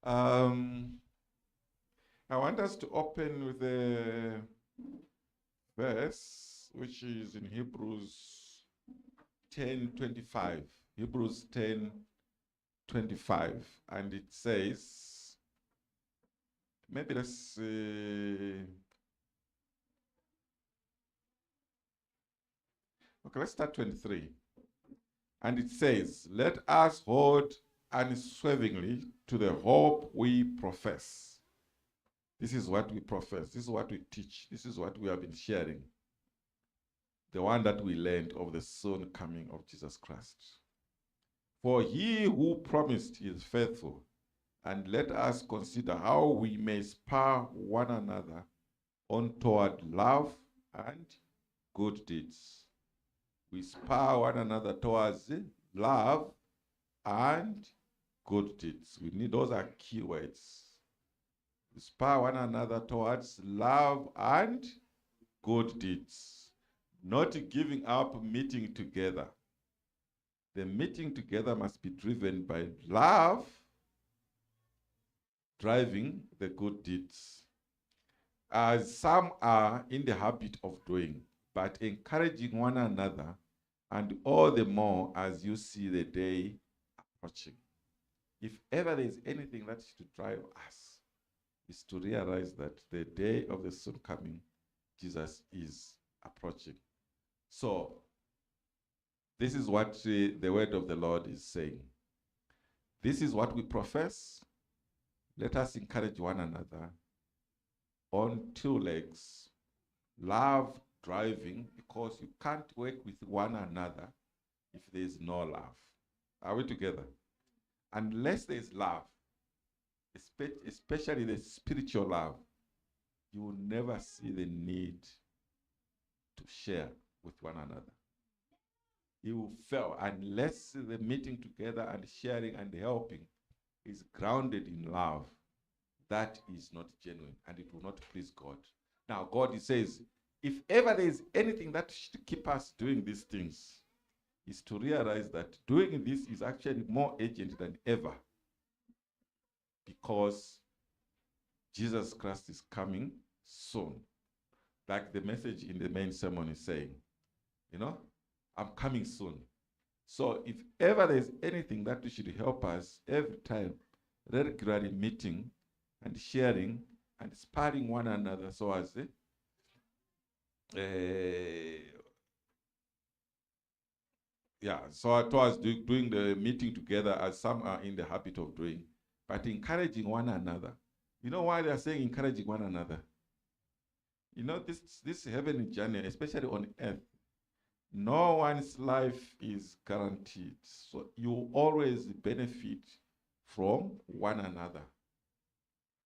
Um, I want us to open with a verse which is in Hebrews 10:25. Hebrews 10:25, and it says, maybe let's okay, let's start 23. And it says, let us hold unswervingly to the hope we profess. This is what we profess. This is what we teach. This is what we have been sharing. The one that we learned of the soon coming of Jesus Christ. For he who promised is faithful, and let us consider how we may spur one another on toward love and good deeds. We spur one another towards love and good deeds. We need, those are key words. We spur one another towards love and good deeds. Not giving up meeting together. The meeting together must be driven by love, driving the good deeds. As some are in the habit of doing, but encouraging one another, and all the more as you see the day approaching. If ever there is anything that is to drive us, is to realize that the day of the soon coming Jesus is approaching. So, this is what the word of the Lord is saying. This is what we profess. Let us encourage one another on two legs. Love driving, because you can't work with one another if there is no love. Are we together? Unless there is love, especially the spiritual love, you will never see the need to share with one another. You will fail unless the meeting together and sharing and helping is grounded in love. That is not genuine, and it will not please God. Now, God says, if ever there is anything that should keep us doing these things, is to realize that doing this is actually more urgent than ever, because Jesus Christ is coming soon. Like the message in the main sermon is saying, I'm coming soon. So if ever there's anything that should help us every time, regularly meeting and sharing and sparring one another so as towards doing the meeting together, as some are in the habit of doing, but encouraging one another. You know why they are saying encouraging one another? This heavenly journey, especially on earth, no one's life is guaranteed. So you always benefit from one another.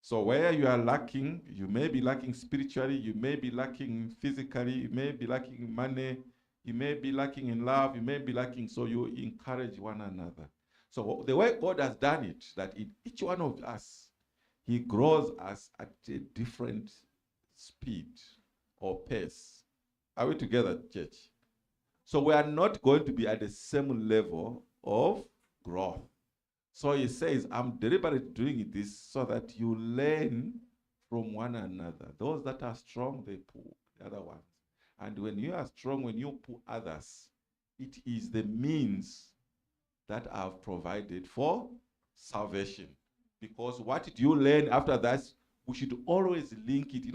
So where you are lacking, you may be lacking spiritually, you may be lacking physically, you may be lacking money, you may be lacking in love, you may be lacking, so you encourage one another. So the way God has done it, that in each one of us, he grows us at a different speed or pace. Are we together, church? So we are not going to be at the same level of growth. So he says, I'm deliberately doing this so that you learn from one another. Those that are strong, they pull the other ones. And when you are strong, when you pull others, it is the means that I've provided for salvation. Because what do you learn after that? We should always link it.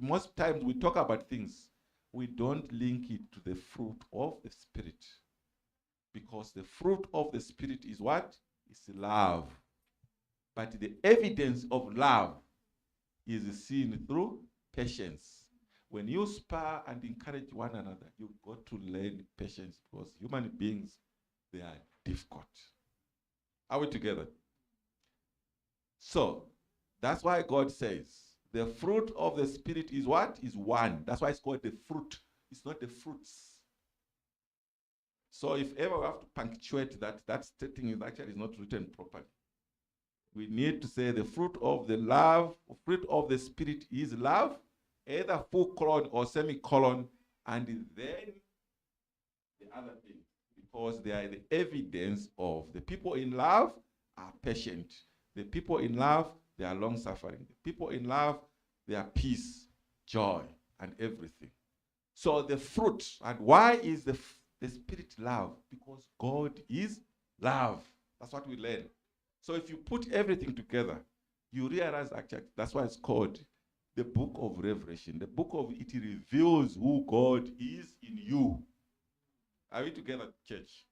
Most times we talk about things, we don't link it to the fruit of the Spirit. Because the fruit of the Spirit is what? It's love. But the evidence of love is seen through patience. When you spur and encourage one another, you've got to learn patience, because human beings, they are difficult. Are we together? So, that's why God says, the fruit of the Spirit is what? Is one. That's why it's called the fruit. It's not the fruits. So if ever we have to punctuate that statement is actually not written properly. We need to say the fruit of the love, fruit of the Spirit is love, either full colon or semicolon, and then the other thing, because they are the evidence of the people in love are patient. The people in love, they are long suffering. The people in love, they are peace, joy, and everything. So the fruit, and why is the Spirit love? Because God is love. That's what we learn. So if you put everything together, you realize actually that's why it's called the book of Revelation. The book of it reveals who God is in you. Are we together, church?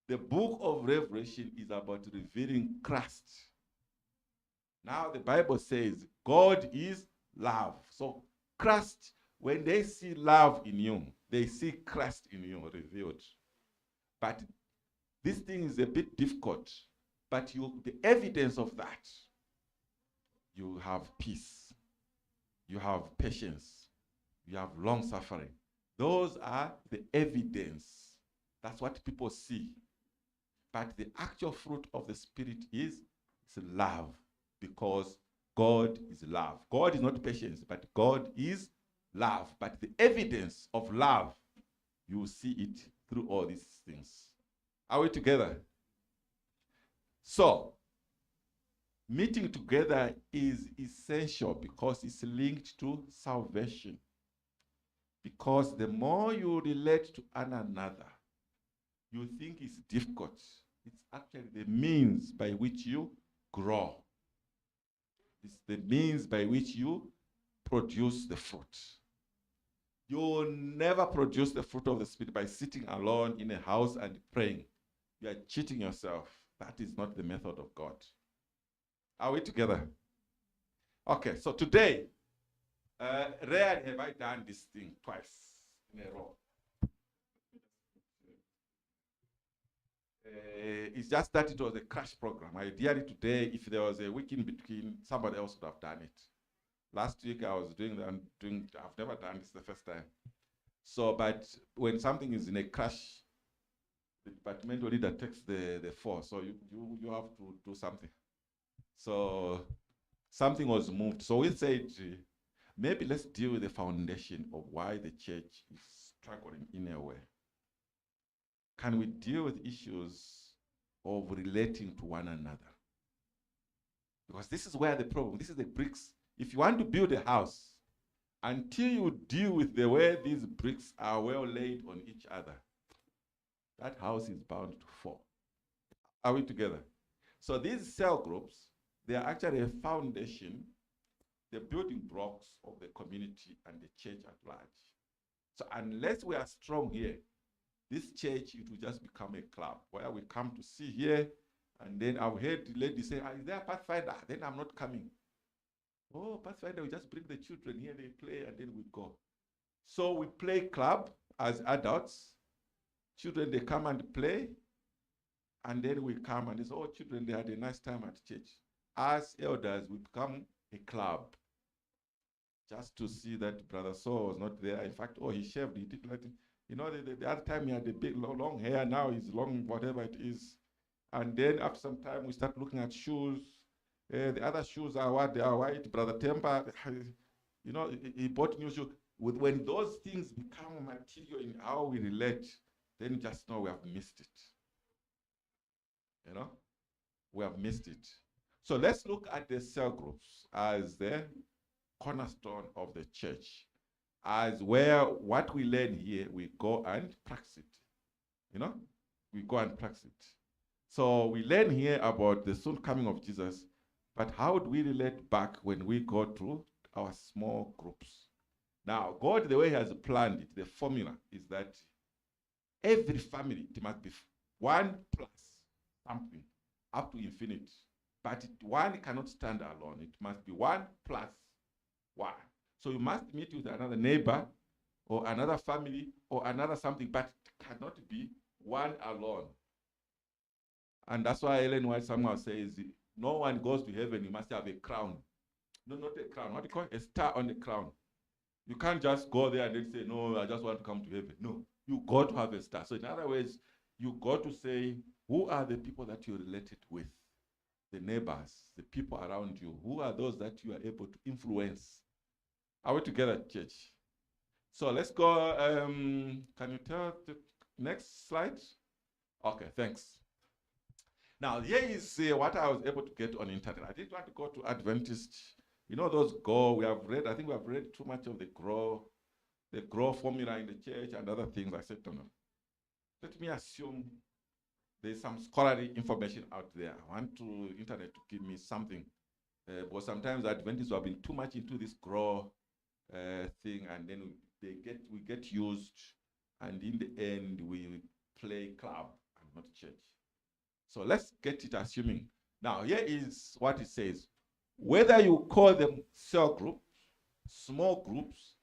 The book of Revelation is about revealing Christ. Now the Bible says God is love. So Christ, when they see love in you, they see Christ in you revealed. But this thing is a bit difficult. But the evidence of that, you have peace, you have patience, you have long suffering. Those are the evidence. That's what people see. But the actual fruit of the Spirit is love, because God is love. God is not patience, but God is love. But the evidence of love, you will see it through all these things. Are we together? So, meeting together is essential because it's linked to salvation. Because the more you relate to one another, you think it's difficult. It's actually the means by which you grow. It's the means by which you produce the fruit. You will never produce the fruit of the Spirit by sitting alone in a house and praying. You are cheating yourself. That is not the method of God. Are we together? Okay, so today, rarely have I done this thing twice in a row. It's just that it was a crash program. Ideally today, if there was a week in between, somebody else would have done it. Last week I was doing, I've never done this the first time. So, but when something is in a crash, the departmental leader takes the force. So you have to do something. So something was moved. So we said, maybe let's deal with the foundation of why the church is struggling in a way. Can we deal with issues of relating to one another? Because this is where the problem, this is the bricks. If you want to build a house, until you deal with the way these bricks are well laid on each other, that house is bound to fall. Are we together? So these cell groups, they are actually a foundation, the building blocks of the community and the church at large. So unless we are strong here, this church, it will just become a club where we come to see here, and then I've heard the lady say, is there a Pathfinder? Then I'm not coming. Oh, Pathfinder, we just bring the children here, they play, and then we go. So we play club as adults. Children, they come and play, and then we come and they say, oh, children, they had a nice time at church. As elders, we become a club. Just to see that Brother Saul was not there. In fact, he shaved, he did nothing. You know, the other time he had the big, long hair, now he's long, whatever it is. And then after some time, we start looking at shoes. The other shoes are what? They are white. Brother Temper, you know, he bought new shoes. When those things become material in how we relate, then just know we have missed it. You know, we have missed it. So let's look at the cell groups as the cornerstone of the church, as where what we learn here, we go and practice it. You know, we go and practice it. So we learn here about the soon coming of Jesus, but how do we relate back when we go to our small groups? Now, God, the way he has planned it, the formula is that every family, it must be 1 plus something up to infinity. But one cannot stand alone. It must be 1 plus 1. So you must meet with another neighbor or another family or another something, but it cannot be one alone. And that's why Ellen White somehow says, no one goes to heaven, you must have a crown. No, not a crown. What do you call it? A star on the crown. You can't just go there and then say, no, I just want to come to heaven. No, you got to have a star. So in other words, you got to say, who are the people that you're related with? The neighbors, the people around you. Who are those that you are able to influence? Are we together, church? So let's go. Can you tell the next slide? Okay, thanks. Now, here is what I was able to get on internet. I didn't want to go to Adventist. You know those Go, I think we have read too much of the grow formula in the church and other things. I said, no. Let me assume there's some scholarly information out there. I want to internet to give me something. But sometimes Adventists have been too much into this grow thing, and then we get used, and in the end we play club and not church. So let's get it assuming. Now here is what it says. Whether you call them cell groups, small groups,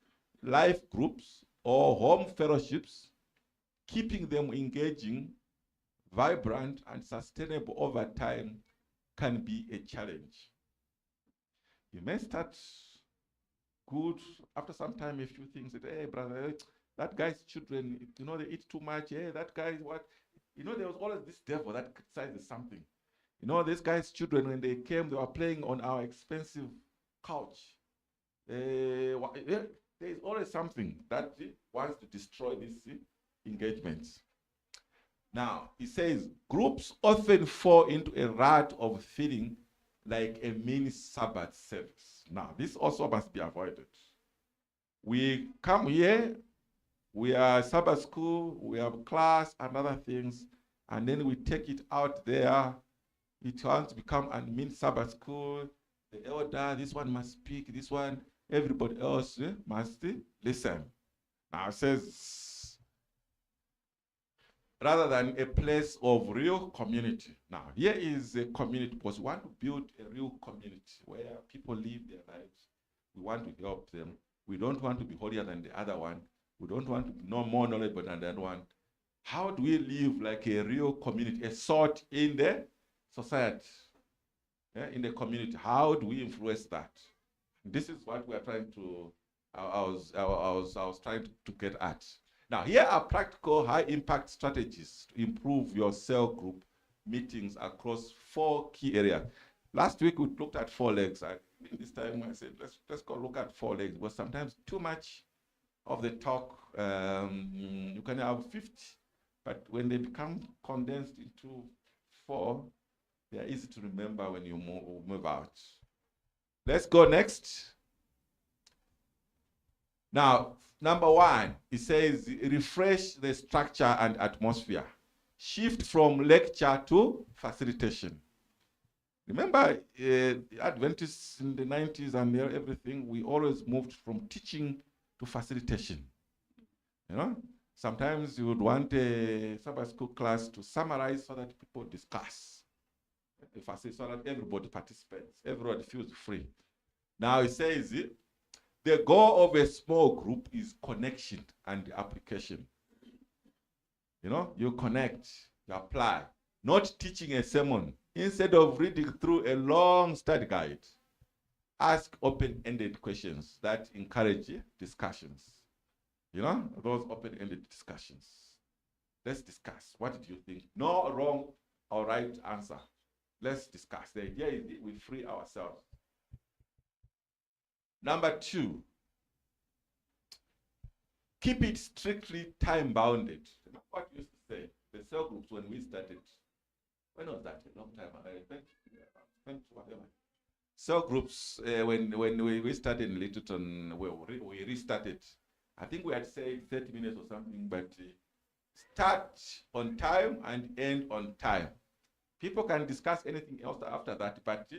life groups, or home fellowships, keeping them engaging, vibrant, and sustainable over time can be a challenge. You may start good. After some time, a few things that, hey, brother, that guy's children, they eat too much. Hey, that guy's what? There was always this devil that criticizes something. These guys' children, when they came, they were playing on our expensive couch. There is always something that wants to destroy these engagements. Now, he says, groups often fall into a rut of feeling like a mini Sabbath service. Now, this also must be avoided. We come here, we are Sabbath school, we have class and other things, and then we take it out there. It wants to become a mini Sabbath school. The elder, this one must speak, this one, everybody else must listen. Now, it says, rather than a place of real community. Now, here is a community because we want to build a real community where people live their lives. We want to help them. We don't want to be holier than the other one. We don't want to be more knowledgeable than the other one. How do we live like a real community, a sort in the society, in the community? How do we influence that? This is what we are trying to, I was trying to get at. Now, here are practical high-impact strategies to improve your cell group meetings across 4 key areas. Last week, we looked at 4 legs. This time, I said, let's go look at 4 legs. But sometimes too much of the talk, you can have 50, but when they become condensed into 4, they are easy to remember when you move out. Let's go next. Now, number 1, it says, refresh the structure and atmosphere. Shift from lecture to facilitation. Remember, Adventists in the 90s and everything, we always moved from teaching to facilitation. Sometimes you would want a Sabbath school class to summarize so that people discuss. So that everybody participates, everybody feels free. Now it says, the goal of a small group is connection and application. You connect, you apply, not teaching a sermon. Instead of reading through a long study guide, ask open-ended questions that encourage discussions. Those open-ended discussions. Let's discuss. What did you think? No wrong or right answer. Let's discuss. The idea is we free ourselves. Number 2, keep it strictly time-bounded. Remember what we used to say, the cell groups when we started. When was that? A long time ago. Whatever. Cell groups, when we started in Lyttelton, we restarted. I think we had said 30 minutes or something, but start on time and end on time. People can discuss anything else after that, but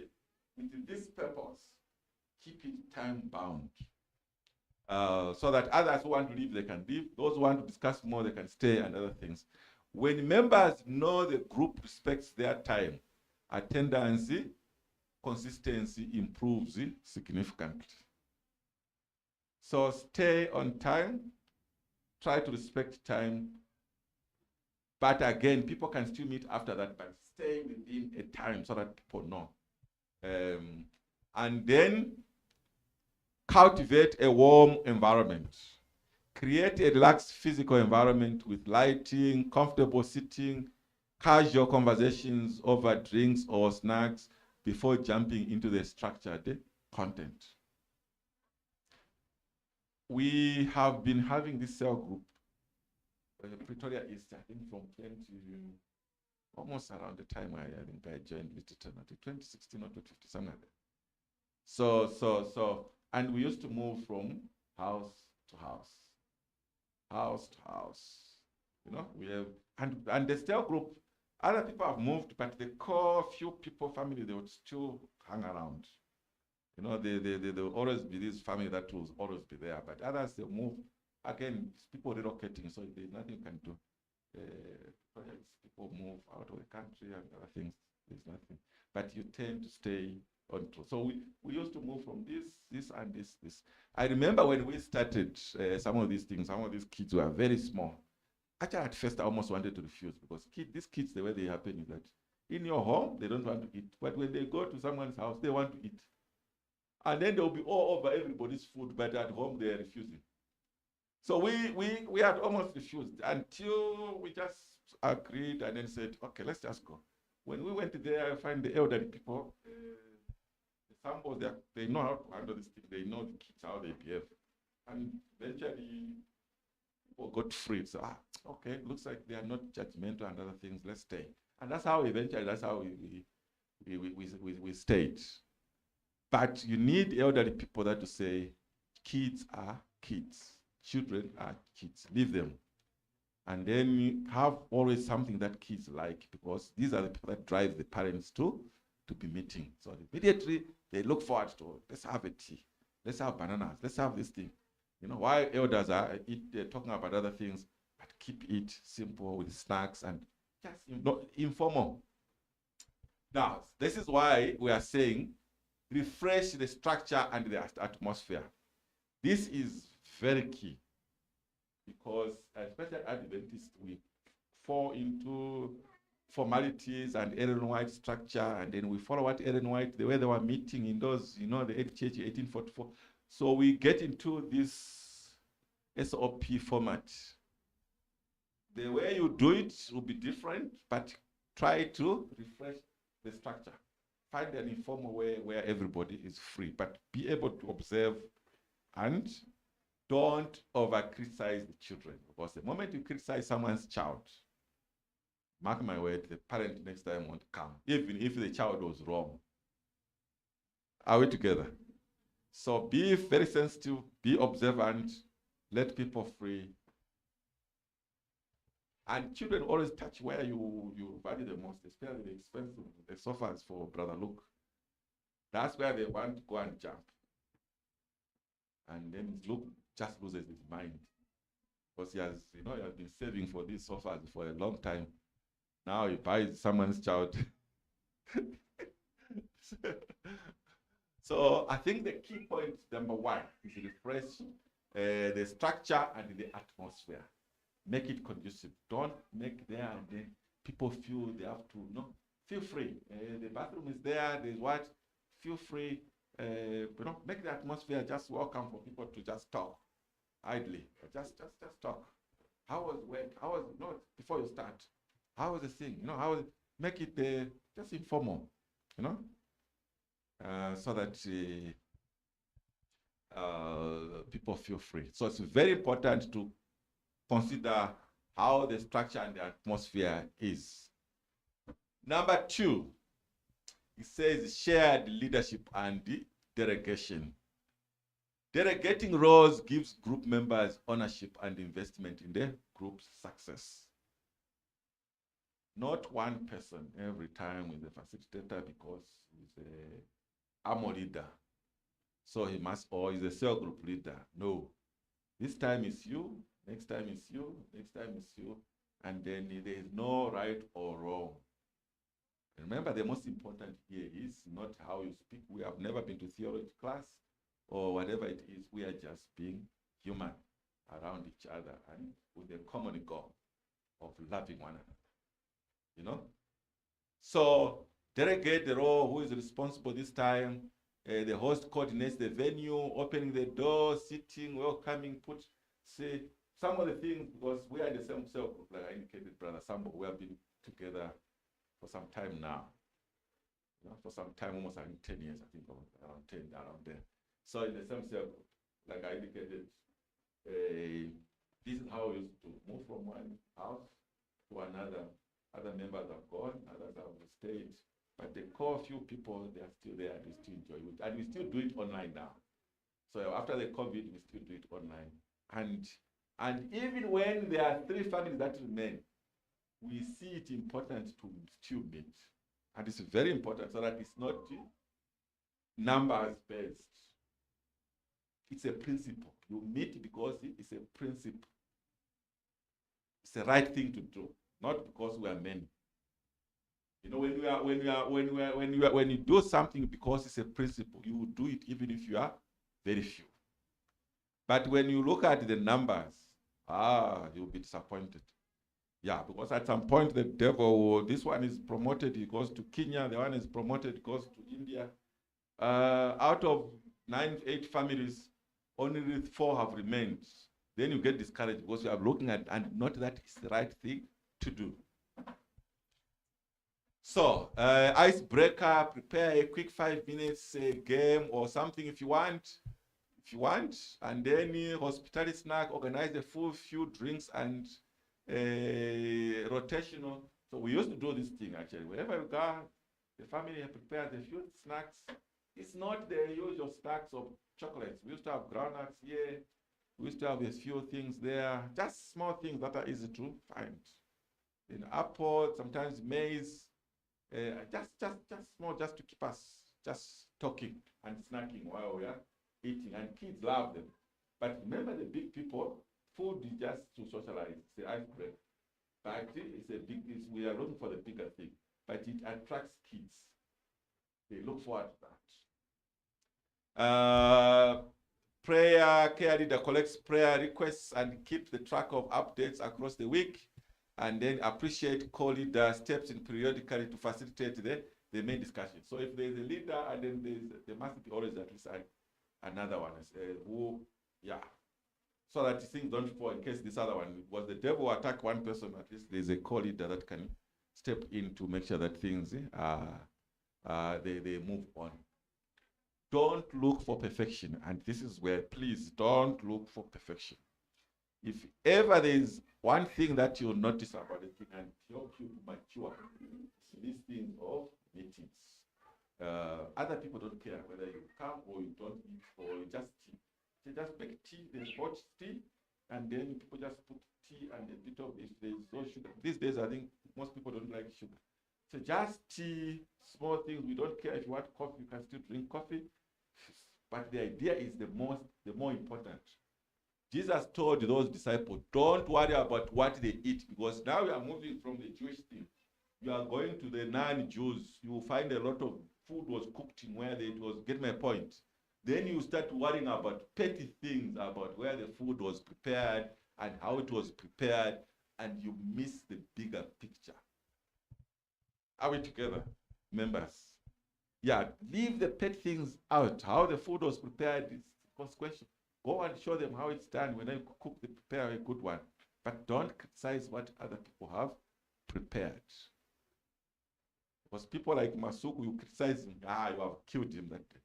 with this purpose, keep it time-bound. So that others who want to leave, they can leave. Those who want to discuss more, they can stay and other things. When members know the group respects their time, attendance, consistency improves significantly. So stay on time, try to respect time. But again, people can still meet after that, but stay within a time so that people know. And then cultivate a warm environment. Create a relaxed physical environment with lighting, comfortable sitting, casual conversations over drinks or snacks before jumping into the structured content. We have been having this cell group, Pretoria East, I think from almost around the time I think I joined Lyttelton, I think 2016 or 2015, something like that. So, and we used to move from house to house, house to house. You know, we have, and the cell group, other people have moved, but the core few people, family, they would still hang around. You know, there will always be this family that will always be there, but others, they move. Again, people relocating, so there's nothing you can do. Perhaps people move out of the country and other things, there's nothing. But you tend to stay on true. So we used to move from this, and this. I remember when we started some of these things, some of these kids were very small. Actually, at first, I almost wanted to refuse because these kids, the way they happen is that in your home, they don't want to eat. But when they go to someone's house, they want to eat. And then they'll be all over everybody's food, but at home, they are refusing. So we had almost refused until we just agreed and then said, okay, let's just go. When we went there, I find the elderly people, the samples, they know how to handle this thing. They know the kids, how they behave. And eventually, people got free. So, okay, looks like they are not judgmental and other things. Let's stay. And that's how eventually, that's how we stayed. But you need elderly people that to say, kids are kids. Children are kids. Leave them. And then you have always something that kids like, because these are the people that drive the parents to be meeting. So immediately they look forward to, let's have a tea. Let's have bananas. Let's have this thing. You know, while elders are talking about other things, but keep it simple with snacks and just informal. Now, this is why we are saying refresh the structure and the atmosphere. This is very key, because especially at Adventists, we fall into formalities and Ellen White structure, and then we follow what Ellen White, the way they were meeting in those, you know, the church 1844. So we get into this SOP format. The way you do it will be different, but try to refresh the structure. Find an informal way where everybody is free, but be able to observe and don't over-criticize the children, because the moment you criticize someone's child, mark my word, the parent next time won't come, even if the child was wrong. Are we together? So be very sensitive, be observant, let people free. And children always touch where you value the most, especially the expensive, the sofas for Brother Luke. That's where they want to go and jump. And then Luke just loses his mind, because he has been saving for these sofas for a long time. Now he buys someone's child. So I think the key point number one is refresh the structure and the atmosphere. Make it conducive. Don't make there and then people feel they have to, feel free. The bathroom is there, there's what? Feel free. Make the atmosphere just welcome for people to just talk idly. Just talk. How was work? How was, before you start? How was the thing? How was it? Make it just informal, so that people feel free. So it's very important to consider how the structure and the atmosphere is. Number two, it says shared leadership and delegation. Delegating roles gives group members ownership and investment in the group's success. Not one person every time is a facilitator because he's a AMO leader. So he must, or he's a cell group leader. No. This time it's you, next time it's you, next time it's you, and then there is no right or wrong. Remember, the most important here is not how you speak. We have never been to theology class or whatever it is. We are just being human around each other and with a common goal of loving one another. So delegate the role, who is responsible this time. The host coordinates the venue, opening the door, sitting, welcoming, say some of the things, because we are in the same cell group, like I indicated, Brother Sambo, we have been together for some time now. For some time, almost 10 years, I think, around 10, around there. So in the same cell group, like I indicated, this is how we used to move from one house to another. Other members have gone, others have stayed. But the core few people, they are still there and we still enjoy it. And we still do it online now. So after the COVID, we still do it online. And even when there are 3 families that remain, we see it important to still meet. And it's very important so that it's not numbers based. It's a principle. You meet because it's a principle. It's the right thing to do, not because we are many. You know, when you do something because it's a principle, you will do it even if you are very few. But when you look at the numbers, you'll be disappointed. Yeah, because at some point the devil, this one is promoted, he goes to Kenya, the one is promoted, goes to India. Out of 8 families, only 4 have remained. Then you get discouraged because you are looking at, and not that it's the right thing to do. So, icebreaker, prepare a quick 5 minutes game or something if you want. And then hospitality snack, organize a full few drinks and rotational. So we used to do this thing actually. Wherever you go, the family prepares a few snacks. It's not the usual snacks of chocolates. We used to have groundnuts here. We used to have a few things there. Just small things that are easy to find. In apple, sometimes maize. Just small, just to keep us just talking and snacking while we are eating. And kids love them. But remember, the big people, food is just to socialize. It's the icebreaker. But we are looking for the bigger thing. But it attracts kids. They look forward to that. Prayer, care leader collects prayer requests and keeps the track of updates across the week. And then appreciate co-leader steps in periodically to facilitate the main discussion. So if there's a leader, and then there must be always at least another one so that things don't fall in case this other one was the devil attack one person. At least there's a co-leader that can step in to make sure that things they move on. Don't look for perfection, and this is where, please don't look for perfection. If ever there's one thing that you'll notice about it and help you to mature, it's these things of meetings. Other people don't care whether you come or you don't eat or you just tea. They just make tea, they hot tea, and then people just put tea and a bit of, if there's no sugar. These days, I think most people don't like sugar. So just tea, small things. We don't care if you want coffee, you can still drink coffee. But the idea is the more important. Jesus told those disciples, don't worry about what they eat, because now we are moving from the Jewish thing. You are going to the non-Jews. You will find a lot of food was cooked in where it was, get my point. Then you start worrying about petty things, about where the food was prepared and how it was prepared, and you miss the bigger picture. Are we together, members? Yeah, leave the pet things out. How the food was prepared is consequential. Go and show them how it's done. When they cook, they prepare a good one. But don't criticize what other people have prepared. Because people like Masuku, you criticize him. You have killed him that day.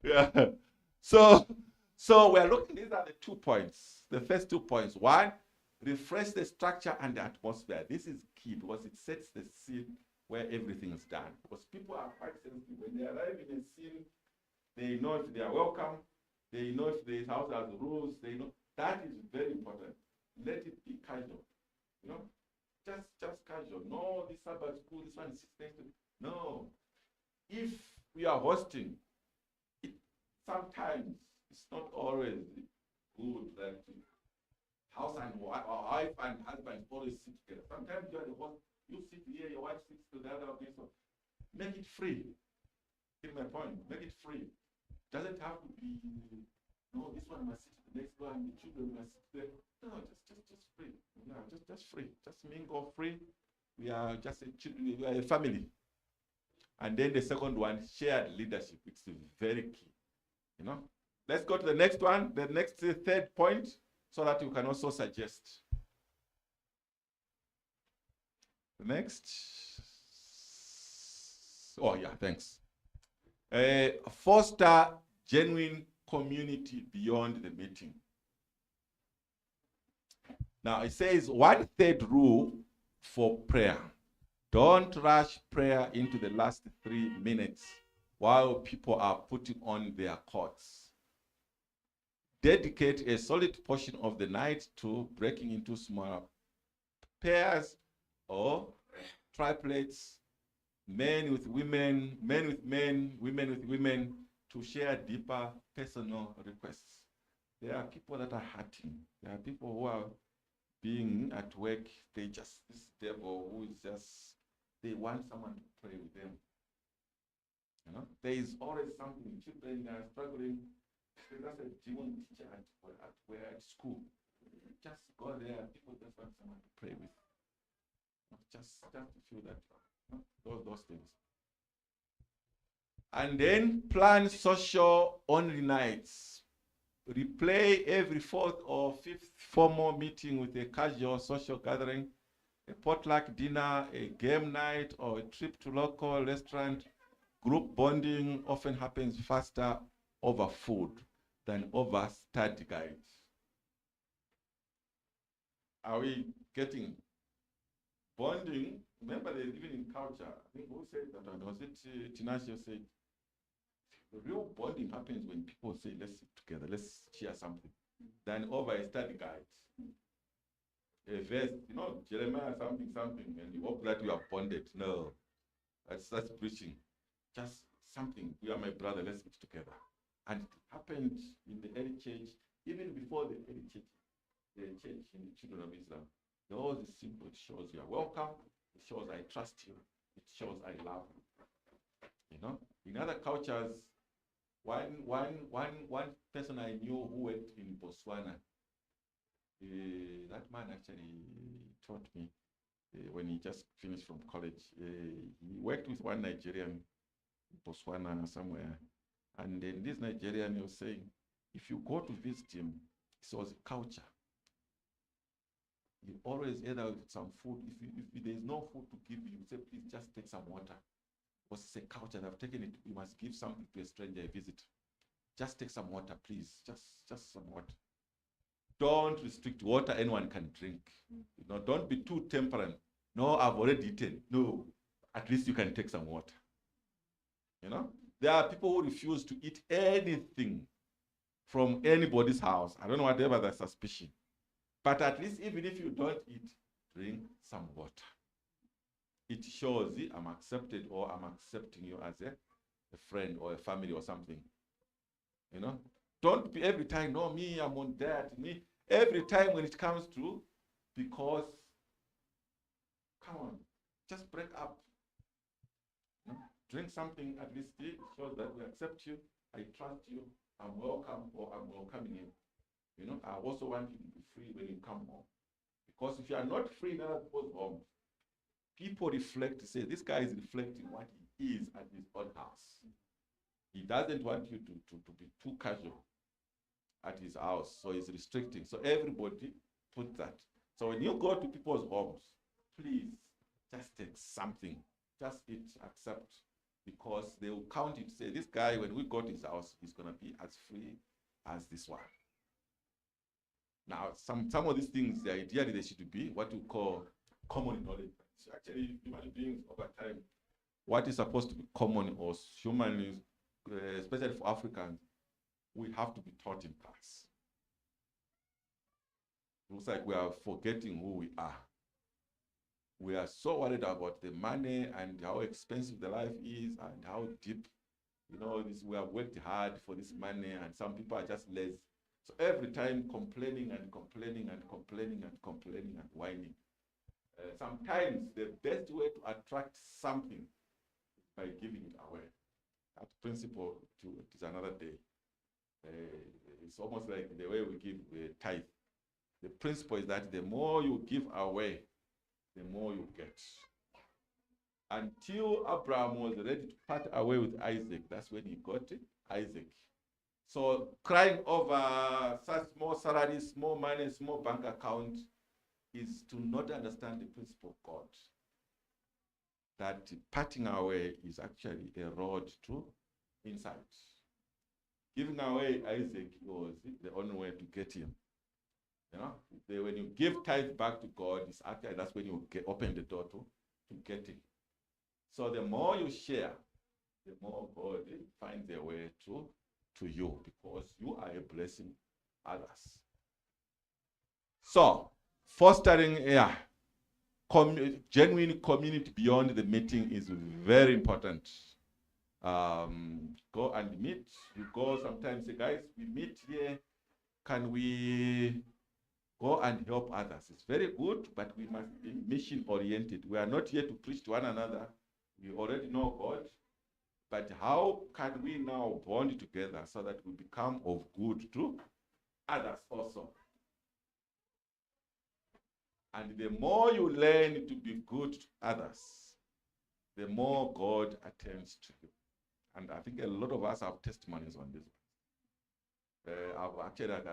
Yeah. So we're looking, these are the 2 points. The first 2 points. 1, refresh the structure and the atmosphere. This is key because it sets the scene where everything is done. Because people are quite sensitive. When they arrive in a scene, they know if they are welcome, they know if the house has rules, they know. That is very important. Let it be casual. You know? Just casual. No, this Sabbath school, this one is next to me. No. If we are hosting, sometimes it's not always good that house and wife and husband always sit together. Sometimes you are the host, you sit here, your wife sits to the other. Okay, so make it free. Get my point. Make it free. Doesn't have to be, no, this one must sit to the next one, the children must sit there. No, just free. Yeah, just free. Just mingle free. We are just we are a family. And then the second one, shared leadership. It's very key. You know. Let's go to the next one, the next 3rd point, so that you can also suggest. The next. Oh yeah, thanks. Foster genuine community beyond the meeting. Now it says 1/3 rule for prayer. Don't rush prayer into the last 3 minutes while people are putting on their coats. Dedicate a solid portion of the night to breaking into smaller pairs or triplets, men with women, men with men, women with women, to share deeper personal requests. There are people that are hurting. There are people who are being at work. They just, this devil who is just, they want someone to pray with them. You know, there is always something. Children are struggling. That's a demon teacher at school. Just go there. People just want someone to pray with. Just to feel that, those things. And then plan social only nights. Replay every 4th or 5th formal meeting with a casual social gathering, a potluck dinner, a game night, or a trip to local restaurant. Group bonding often happens faster over food than over study guides. Are we getting bonding? Remember, even in culture, I think who said that? Was it Tinashe said? The real bonding happens when people say, let's sit together, let's share something, than over a study guide. A verse, Jeremiah something, and you hope that you are bonded. No, that's preaching. Just something, we are my brother, let's sit together. And it happened in the early church, even before the early church, the church in the children of Islam. There was a symbol, it shows you are welcome, it shows I trust you, it shows I love you. In other cultures, one person I knew who worked in Botswana, that man actually taught me when he just finished from college. He worked with one Nigerian in Botswana somewhere. And then this Nigerian was saying, if you go to visit him, it was a culture. You always either with some food. If there's no food to give you, say, please just take some water. Because it's a culture. They've taken it. You must give something to a stranger a visit. Just take some water, please. Just some water. Don't restrict water anyone can drink. Don't be too temperate. No, I've already eaten. No, at least you can take some water. There are people who refuse to eat anything from anybody's house. I don't know whatever their suspicion. But at least even if you don't eat, drink some water. It shows I'm accepted, or I'm accepting you as a friend or a family or something. Don't be every time, no, me, I'm on that, me. Every time when it comes to, because, come on, just break up. Drink something, at least it shows that we accept you, I trust you, I'm welcome, or I'm welcoming you. I also want you to be free when you come home. Because if you are not free in other people's homes, people reflect, say, this guy is reflecting what he is at his own house. He doesn't want you to be too casual at his house, so he's restricting. So everybody put that. So when you go to people's homes, please just take something. Just eat, accept, because they will count it, say, this guy, when we go to his house, he's going to be as free as this one. Now, some of these things, the ideally they should be what you call common knowledge. So actually, human beings over time, what is supposed to be common or human, especially for Africans, we have to be taught in class. It looks like we are forgetting who we are. We are so worried about the money and how expensive the life is and how deep, we have worked hard for this money, and some people are just lazy. So every time complaining and complaining and complaining and complaining and whining. Sometimes the best way to attract something is by giving it away. That principle is another day. It's almost like the way we give tithe. The principle is that the more you give away, the more you get. Until Abraham was ready to part away with Isaac, that's when he got Isaac. So crying over such small salaries, small money, small bank account is to not understand the principle of God. That parting away is actually a road to insight. giving away Isaac was the only way to get him. You know, when you give tithe back to God, it's actually that's when you open the door to get it. So the more you share, the more God finds a way to you, because you are a blessing others. So fostering genuine community beyond the meeting is very important. Go and meet. You go sometimes say, guys, we meet here. Can we go and help others? It's very good, but we must be mission oriented. We are not here to preach to one another. We already know God. But how can we now bond together so that we become of good to others also? And the more you learn to be good to others, the more God attends to you. And I think a lot of us have testimonies on this. I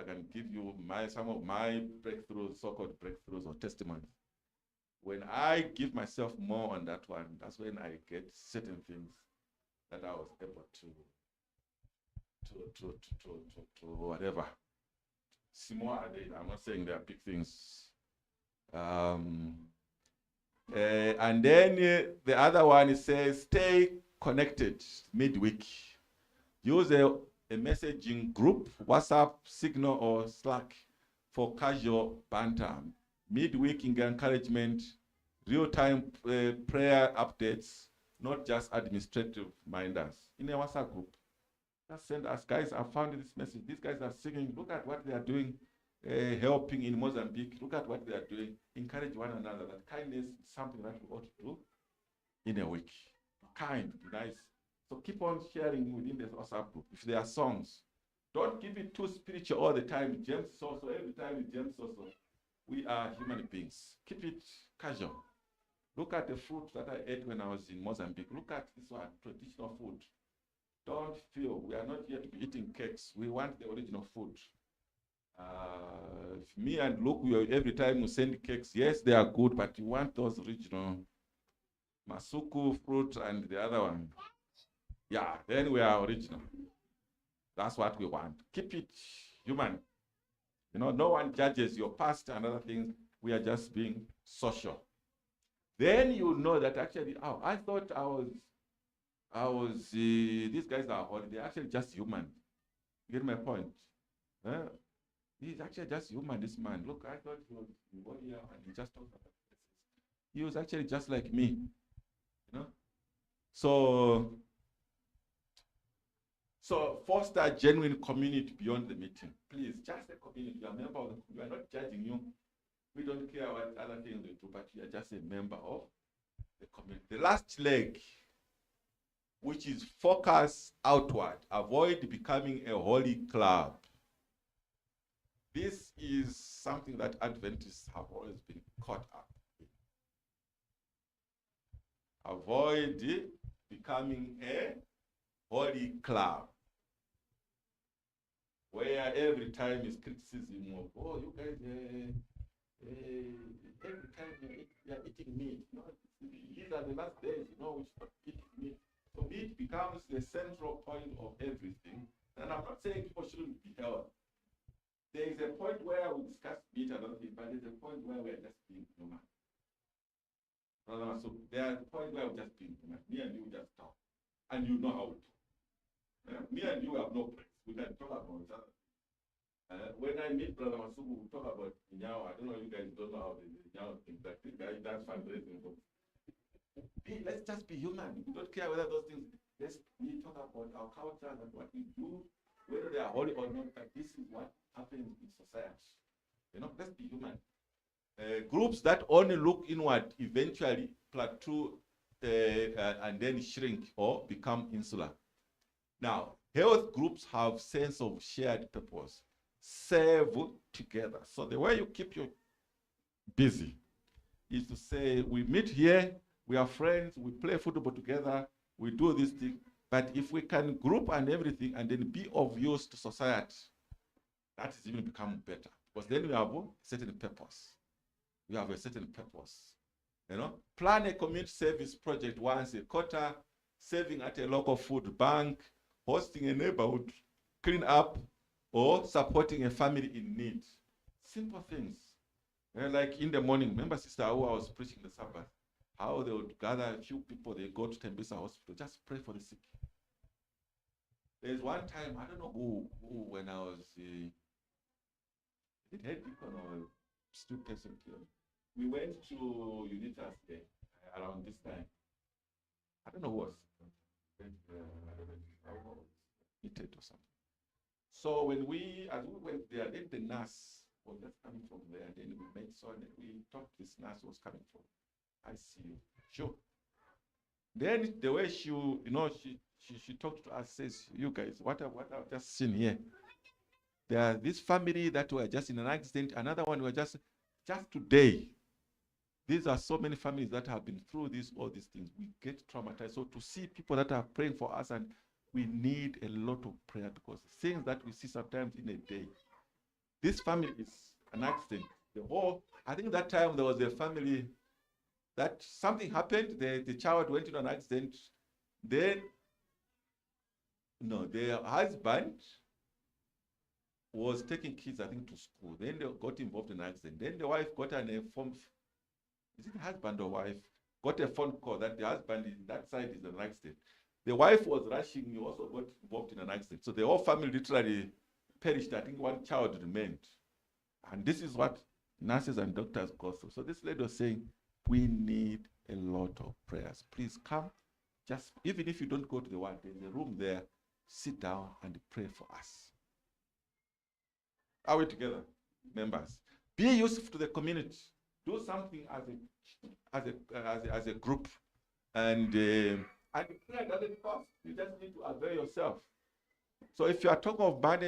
can give you some of my breakthroughs, so-called breakthroughs or testimonies. When I give myself more on that one, that's when I get certain things that I was able to whatever. Small, I'm not saying they are big things. And then the other one, it says, stay connected midweek. Use a messaging group, WhatsApp, Signal, or Slack for casual banter. Midweek encouragement, real-time prayer updates, not just administrative minders. In a WhatsApp group, just send us, guys, I found this message. These guys are singing. Look at what they are doing, helping in Mozambique. Look at what they are doing. Encourage one another. That kindness is something that we ought to do in a week. Kind, nice. So keep on sharing within the WhatsApp group. If there are songs, don't keep it too spiritual all the time. James so every time is James so. We are human beings. Keep it casual. Look at the fruit that I ate when I was in Mozambique. Look at this one, traditional food. Don't feel we are not here to be eating cakes. We want the original food. Me and Luke, every time we send cakes, yes, they are good, but you want those original masuku fruit and the other one. Yeah, then we are original. That's what we want. Keep it human. You know, no one judges your past and other things. We are just being social. Then you know that actually, oh, I thought I was these guys are holy. They're actually just human. You get my point? He's actually just human, this man. Look, I thought he was here and he just talked about this. He was actually just like me. You know? So foster genuine community beyond the meeting. Please, just a community. You are a member of we are not judging you. We don't care what other things we do, but you are just a member of the community. The last leg, which is focus outward. Avoid becoming a holy club. This is something that Adventists have always been caught up in. Avoid becoming a holy club, where every time is criticism of, oh, you guys, every time you are eating meat. You know, these are the last days, you know, we should not eat meat. So meat becomes the central point of everything. And I'm not saying people shouldn't be held. There is a point where we discuss meat and other things, but there's a point where we're just being human. So there's a point where we're just being human. Me and you just talk. And you know how to. Me and you have no breaks. We can talk about each other. When I meet Brother Masuku, we talk about Nyao. I don't know if you guys don't know how the Nyao things like this guy does fundraising. Let's just be human. We don't care whether those things. We talk about our culture and what we do, whether they are holy or not. But this is what happens in society. You know, let's be human. Groups that only look inward eventually plateau and then shrink or become insular. Now, health groups have sense of shared purpose, serve together. So the way you keep you busy is to say, we meet here, we are friends, we play football together, we do this thing. But if we can group and everything and then be of use to society, that is even become better. Because then we have a certain purpose. We have a certain purpose. You know, plan a community service project once a quarter, serving at a local food bank, hosting a neighborhood clean up, or supporting a family in need. Simple things. Like in the morning, remember Sister who I was preaching the Sabbath, how they would gather a few people, they go to Tembisa Hospital, just pray for the sick. There's one time, I don't know who when I was, it head deacon or still person here. We went to Unitas Day around this time. I don't know who was. I don't know, or something. So when as we went there, then the nurse was just coming from there. Then we met someone and we talked this nurse was coming from. I see you. Sure. Then the way she talked to us says, you guys, what I've just seen here. There are this family that were just in an accident, another one were just today. These are so many families that have been through all these things. We get traumatized. So to see people that are praying for us, and we need a lot of prayer, because things that we see sometimes in a day. This family is an accident. I think that time there was a family that something happened. The child went into an accident. Then, their husband was taking kids, I think, to school. Then they got involved in an accident. Then the wife got is it the husband or wife? Got a phone call that the husband in that side is an accident. The wife was rushing, he also got involved in an accident. So the whole family literally perished. I think one child remained. And this is what nurses and doctors go through. So this lady was saying, we need a lot of prayers. Please come. Just, even if you don't go to the ward, there's a room there. Sit down and pray for us. Are we together, members? Be useful to the community. Do something as a group, and prayer doesn't cost. You just need to avail yourself. So if you are talking of money,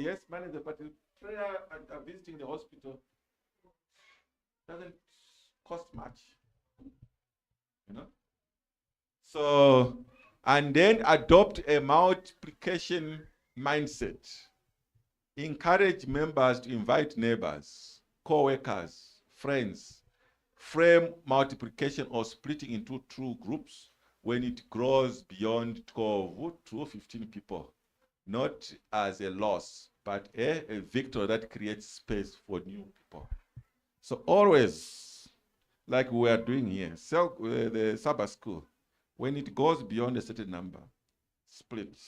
yes, money is a part. Prayer and visiting the hospital doesn't cost much, So, and then adopt a multiplication mindset. Encourage members to invite neighbors, co-workers, friends. Frame multiplication or splitting into 2 groups when it grows beyond 12 to 15 people, not as a loss, but a victory that creates space for new people. So always, like we are doing here, the Sabbath school, when it goes beyond a certain number, split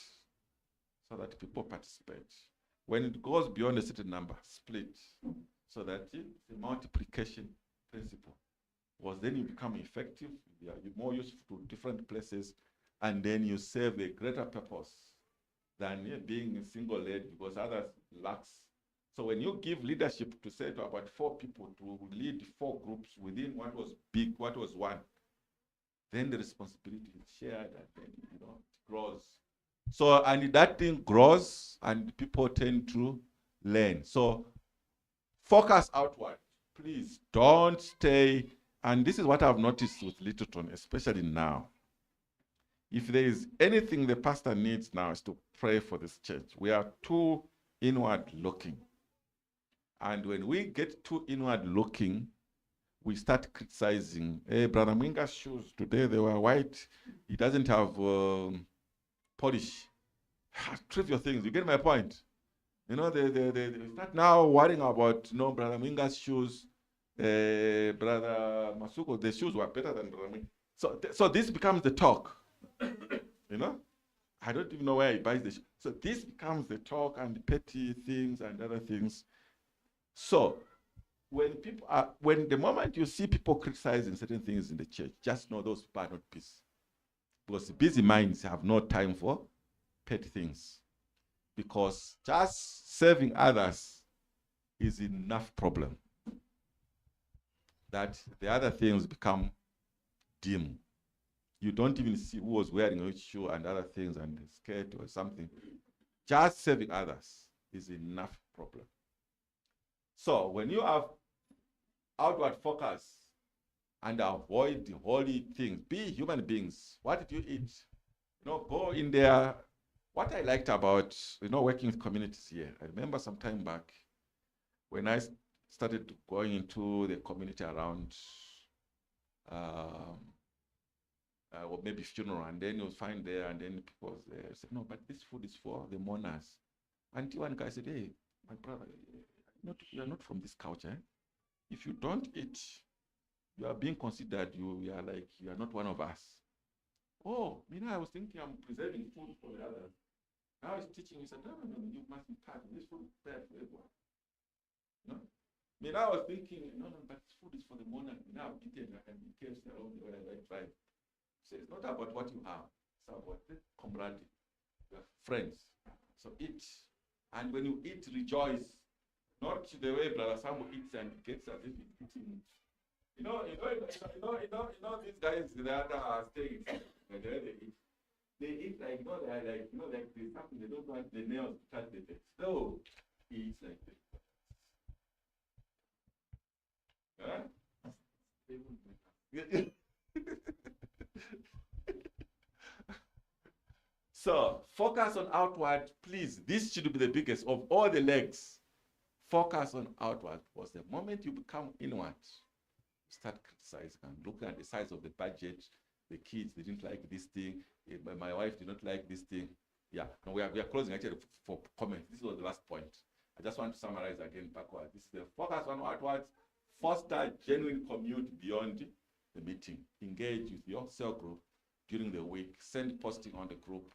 so that people participate. When it goes beyond a certain number, split so that the multiplication principle was then you become effective, you're more useful to different places, and then you serve a greater purpose than being a single led, because others lacks. So when you give leadership to say to about 4 people to lead 4 groups within what was big, what was one, then the responsibility is shared, and then it grows. So, and that thing grows and people tend to learn. So focus outward. Please don't stay. And this is what I've noticed with Lyttelton, especially now. If there is anything the pastor needs now is to pray for this church. We are too inward looking. And when we get too inward looking, we start criticizing. Hey, Brother Mwinga's shoes today, they were white. He doesn't have polish. Trivial things. You get my point? They start now worrying about Brother Mwinga's shoes. Brother Masuko, the shoes were better than Brother Mwinga. So this becomes the talk. I don't even know where he buys the shoes. So this becomes the talk and petty things and other things. So when the moment you see people criticizing certain things in the church, just know those people are not peace. Because busy minds have no time for petty things. Because just serving others is enough problem. That the other things become dim. You don't even see who was wearing which shoe and other things and the skirt or something. Just serving others is enough problem. So when you have outward focus and avoid the holy things, be human beings. What did you eat? Go in there. What I liked about working with communities here, I remember some time back when I started going into the community around or maybe funeral, and then you'll find there, and then people say, no, but this food is for the mourners. Until one guy said, hey, my brother, you are not from this culture. If you don't eat, you are being considered, you are not one of us. Oh, I was thinking I'm preserving food for the others. Now he's teaching, he said, no, you mustn't touch this food is prepared for everyone. No? I was thinking, no, but food is for the monarch. Now I'm eating, I can be careful around the way I drive. So it's not about what you have, it's about the camaraderie. You are friends. So eat. And when you eat, rejoice. Not the way Brother Sambo eats and gets as if he's eating. These guys that are staying, the way they eat like, there's something, they don't want the nails to touch the face. So, he eats like this. Huh? So, focus on outward, please. This should be the biggest of all the legs. Focus on outward, because the moment you become inward, you start criticizing and looking at the size of the budget. The kids, they didn't like this thing. My wife did not like this thing. Yeah, no, we are closing actually for comment. This was the last point. I just want to summarize again backwards. This is the focus on outwards. Foster genuine commute beyond the meeting. Engage with your cell group during the week. Send posting on the group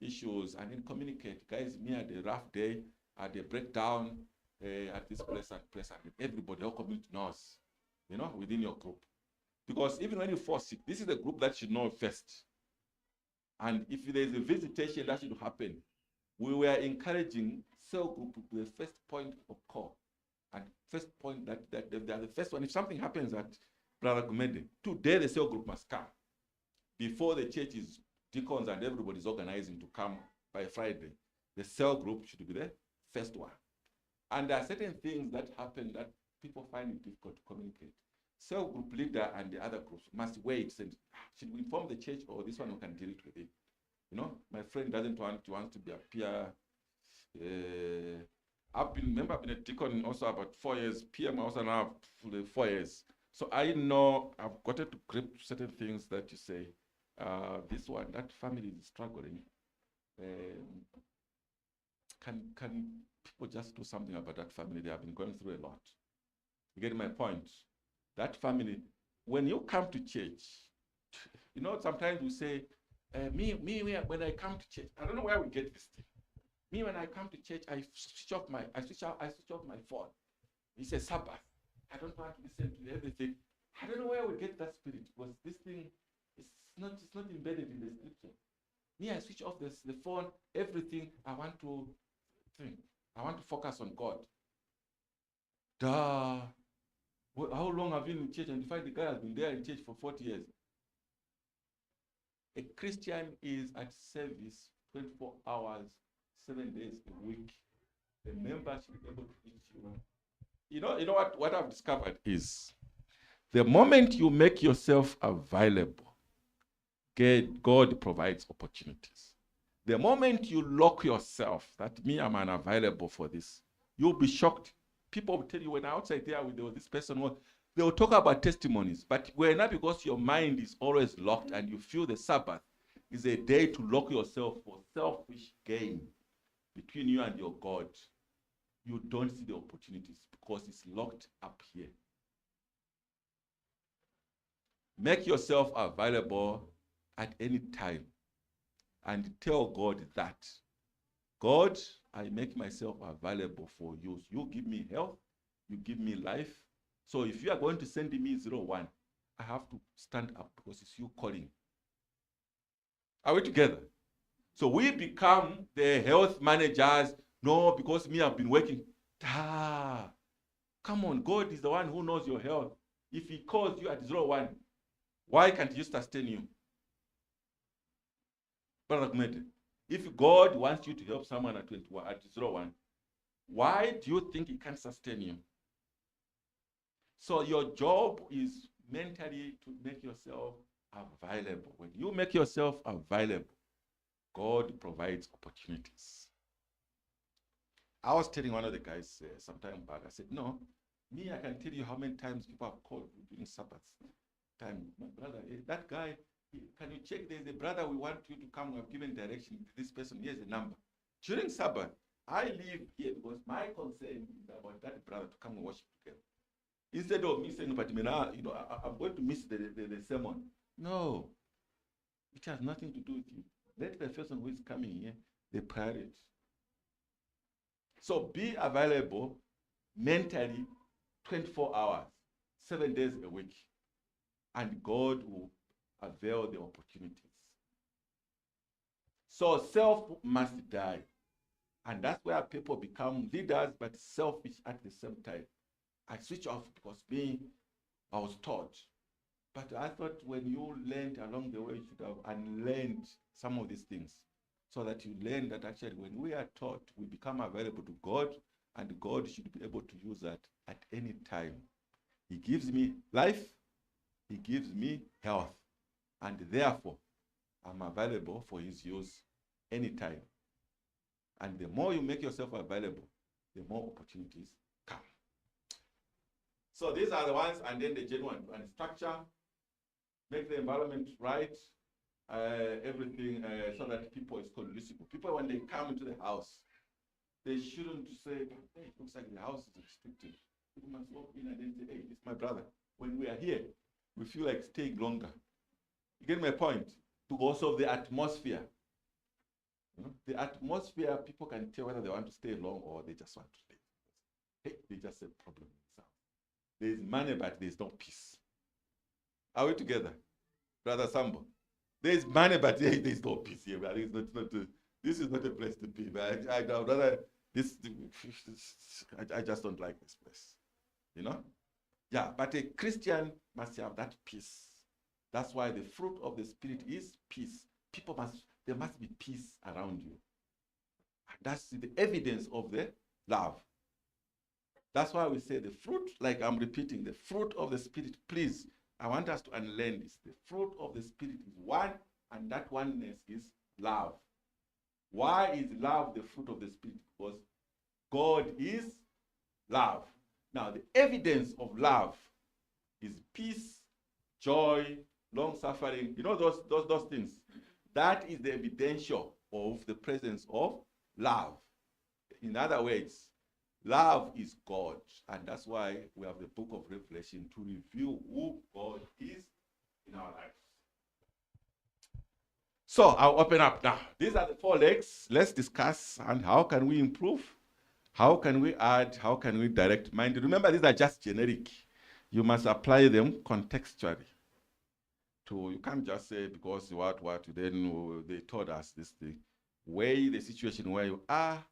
issues, and then communicate. Guys, me had a rough day, had a breakdown at this place and place, and everybody, all community knows, within your group. Because even when you fall sick, this is the group that should know first. And if there's a visitation that should happen, we were encouraging cell group to be the first point of call. And first point that they are the first one. If something happens at Brother Gumede, today the cell group must come. Before the churches, deacons and everybody is organizing to come by Friday, the cell group should be the first one. And there are certain things that happen that people find it difficult to communicate. Cell group leader and the other groups must wait and should we inform the church, or this one we can deal it with it. My friend doesn't want to be a peer. I've been a deacon also about 4 years. PM also now 4 years. So I know I've got to grip certain things that you say. This one, that family is struggling. Can people just do something about that family? They have been going through a lot. You get my point? That family, when you come to church, sometimes we say, when I come to church, I don't know where we get this thing. Me, when I come to church, I switch off my phone. It's a Sabbath. I don't want to listen to everything. I don't know where we get that spirit, because this thing it's not embedded in the scripture. Me, I switch off the phone, everything. I want to focus on God. How long have you been in church? And you find the guy has been there in church for 40 years. A Christian is at service 24 hours, 7 days a week. The members should be able to reach you. You know what I've discovered is the moment you make yourself available, God provides opportunities. The moment you lock yourself, that I'm unavailable for this, you'll be shocked. People will tell you, when outside there with this person, they will talk about testimonies, but not because your mind is always locked and you feel the Sabbath is a day to lock yourself for selfish gain between you and your God. You don't see the opportunities because it's locked up here. Make yourself available at any time and tell God that, God, I make myself available for you. You give me health, you give me life. So if you are going to send me 01, I have to stand up because it's you calling. Are we together? So we become the health managers. No, because me, I've been working. Come on, God is the one who knows your health. If he calls you at 01, why can't you sustain you? Brother Gumede, if God wants you to help someone at 01, why do you think he can't sustain you? So your job is mentally to make yourself available. When you make yourself available, God provides opportunities. I was telling one of the guys some time back, I said, no, me, I can tell you how many times people have called during Sabbath time. My brother, that guy, can you check? There's a brother, we want you to come, we have given direction to this person, here's the number. During Sabbath, I live here because my concern is about that brother to come and worship together. Instead of me saying, but I'm going to miss the sermon. No, it has nothing to do with you. Let the person who is coming here, the priority. So be available mentally 24 hours, 7 days a week, and God will avail the opportunities. So self must die. And that's where people become leaders, but selfish at the same time. I switch off because I was taught. But I thought when you learned along the way, you should have unlearned some of these things. So that you learn that actually when we are taught, we become available to God, and God should be able to use that at any time. He gives me life, He gives me health, and therefore I'm available for His use anytime. And the more you make yourself available, the more opportunities come. So these are the ones, and then the genuine and structure, make the environment right, everything so that people is conducive. People, when they come into the house, they shouldn't say, hey, it looks like the house is restricted. People must walk in and then say, hey, it's my brother. When we are here, we feel like staying longer. You get my point? Because of the atmosphere. The atmosphere, people can tell whether they want to stay long or they just want to stay. Hey, they just have a problem themselves. There's money, but there's no peace. Are we together? Brother Sambo? There's money, but there's no peace here. This is not a place to be. But I rather I just don't like this place. Yeah, but a Christian must have that peace. That's why the fruit of the Spirit is peace. There must be peace around you. That's the evidence of the love. That's why we say the fruit, like I'm repeating, the fruit of the Spirit, please, I want us to unlearn this. The fruit of the Spirit is one, and that oneness is love. Why is love the fruit of the Spirit? Because God is love. Now, the evidence of love is peace, joy, long-suffering. Those things. That is the evidential of the presence of love. In other words, love is God. And that's why we have the book of Revelation to reveal who God is in our lives. So I'll open up now. These are the 4 legs. Let's discuss and how can we improve? How can we add? How can we direct mind? Remember, these are just generic. You must apply them contextually. You can't just say because then they taught us this, the way, the situation where you are,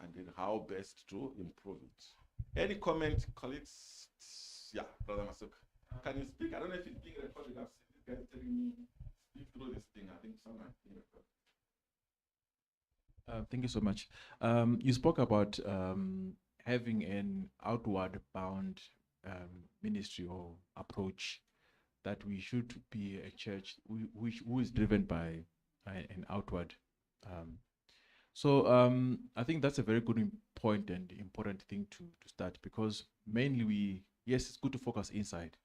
and then how best to improve it. Any comment, colleagues? Yeah, Brother Masuka. Can you speak? I don't know if it's being recorded. I've seen this guy telling me speak through this thing. I think someone being recorded. Thank you so much. You spoke about having an outward bound ministry or approach, that we should be a church who is driven by an outward. I think that's a very good point and important thing to start, because mainly it's good to focus inside,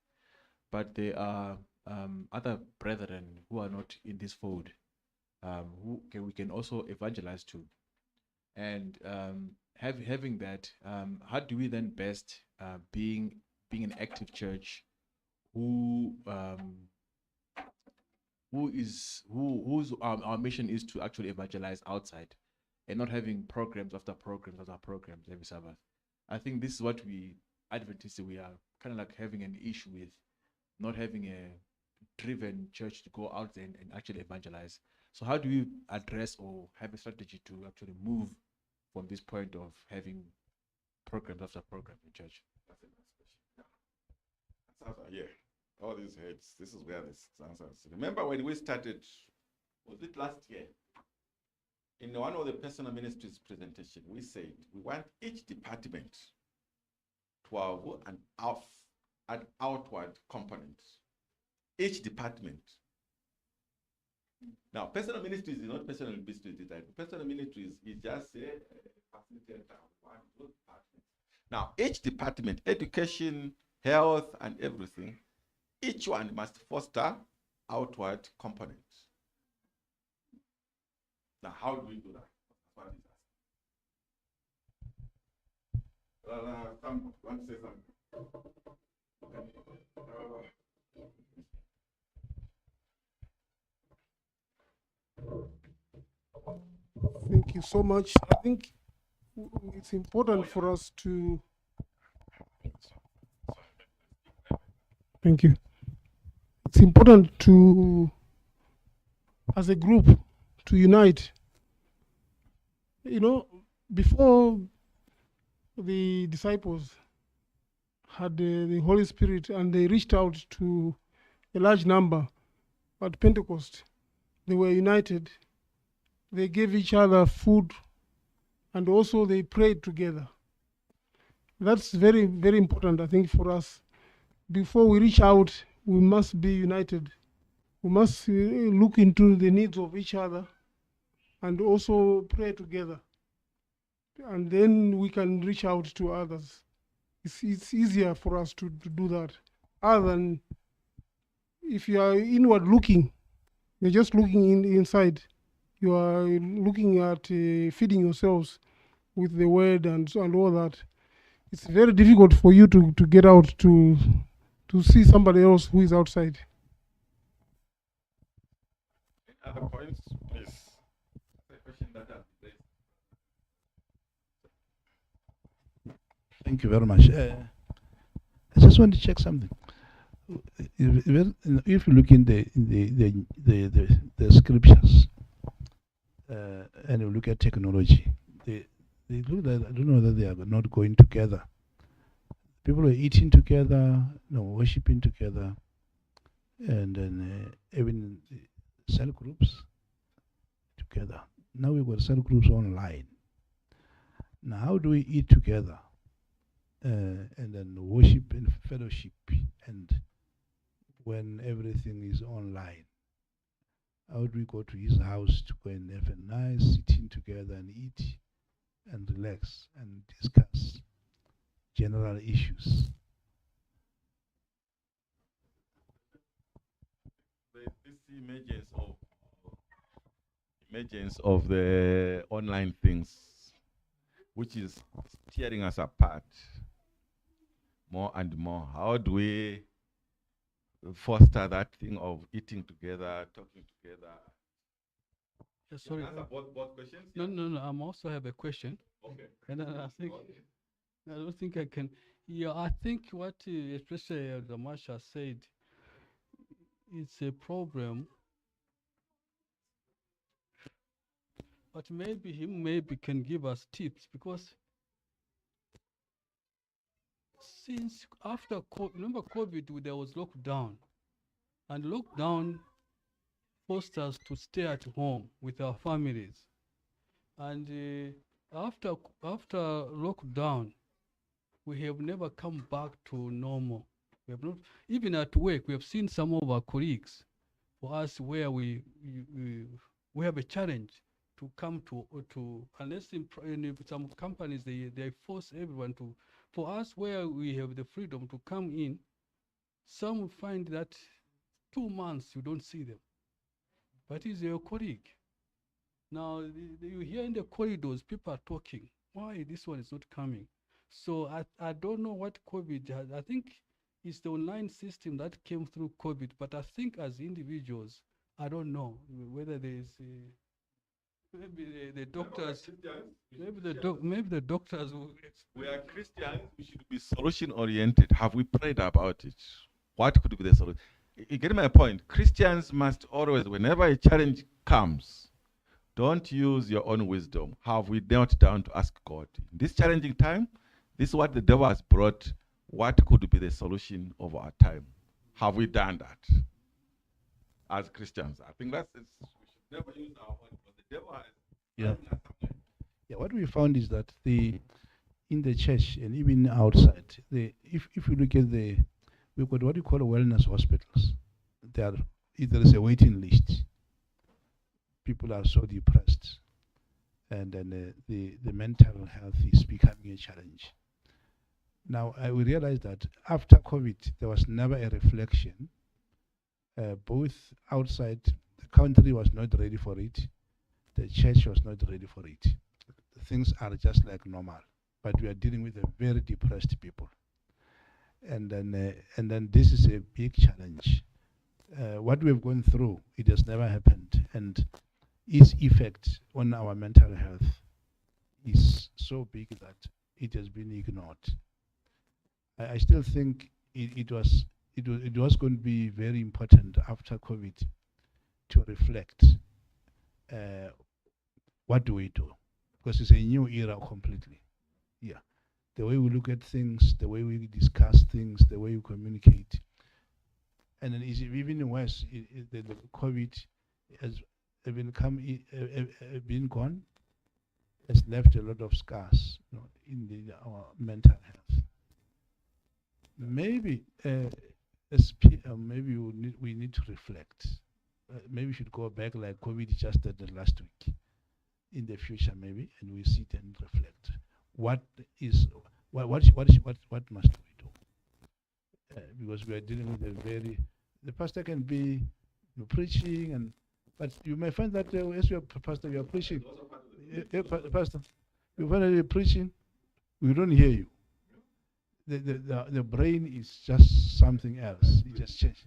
but there are other brethren who are not in this fold, we can also evangelize to. And having that, how do we then best being an active church whose our mission is to actually evangelize outside, and not having programs after programs after programs every Sabbath. I think this is what we Adventists, we are kind of like having an issue with, not having a driven church to go out and actually evangelize. So how do we address or have a strategy to actually move from this point of having programs after program in church? That's a nice question. Yeah. All these heads, this is where this answers. Remember when we started, was it last year? In one of the personal ministries presentation, we said we want each department to have an outward component. Each department. Now, personal ministries is not personal ministries. Personal ministries is just a facilitator of one of those departments. Now, each department, education, health, and everything, each one must foster outward components. Now, how do we do that? Some want to say something. Thank you so much. I think it's important for us to. Thank you. It's important to, as a group, to unite. You know, before the disciples had the Holy Spirit and they reached out to a large number at Pentecost, they were united. They gave each other food and also they prayed together. That's very, very important, I think, for us. Before we reach out, we must be united. We must look into the needs of each other and also pray together. And then we can reach out to others. It's easier for us to do that. Other than if you are inward looking, you're just looking inside. You are looking at feeding yourselves with the word and all that. It's very difficult for you to get out to see somebody else who is outside. Other points, please. The question that has been raised. Thank you very much. I just want to check something. If you look in the scriptures and you look at technology, they look that I don't know that they are not going together. People are eating together, worshiping together, and then even cell groups together. Now we've got cell groups online. Now, how do we eat together and then worship and fellowship, and when everything is online? How do we go to his house to go and have a nice sitting together and eat and relax and discuss general issues? This emergence of the online things, which is tearing us apart more and more. How do we foster that thing of eating together, talking together? Yeah, sorry. Both questions? No. I also have a question. Okay. And then I think I don't think I can. Yeah, I think what especially the Masha said, it's a problem. But maybe he can give us tips, because since after remember COVID, there was lockdown, and lockdown forced us to stay at home with our families. And after lockdown, we have never come back to normal. We have not, even at work, we have seen some of our colleagues, for us, where we have a challenge to come to unless in some companies they force everyone to. For us, where we have the freedom to come in, some find that 2 months you don't see them, but he's your colleague. Now you hear in the corridors people are talking. Why this one is not coming? So I don't know what COVID has. I think it's the online system that came through COVID. But I think as individuals, I don't know whether there is maybe the doctors. Maybe the doctors will We are Christians. We should be solution oriented. Have we prayed about it? What could be the solution? You get my point. Christians must always, whenever a challenge comes, don't use your own wisdom. Have we knelt down to ask God, in this challenging time, this is what the devil has brought. What could be the solution of our time? Have we done that as Christians? I think that's it. We should never use our own, because the devil has. Yeah, what we found is that in the church and even outside, if you look at we've got what we call wellness hospitals. There is a waiting list. People are so depressed, and then the mental health is becoming a challenge. Now, we realize that after COVID, there was never a reflection. Both outside, the country was not ready for it. The church was not ready for it. Things are just like normal. but we are dealing with a very depressed people. And then this is a big challenge. What we have gone through, it has never happened, and its effect on our mental health is so big that it has been ignored. I still think it was going to be very important after COVID to reflect what do we do, because it's a new era completely. Yeah, the way we look at things, the way we discuss things, the way we communicate, and then even worse, the COVID has been gone, has left a lot of scars, in our mental health. Maybe maybe we need to reflect. Maybe we should go back like COVID just did the last week. In the future, maybe, and we sit and reflect. What must we do? Because we are dealing with the pastor can be preaching, but you may find that as you are pastor, you are preaching. Pastor, you find that you're preaching, we don't hear you. The brain is just something else. It just changed.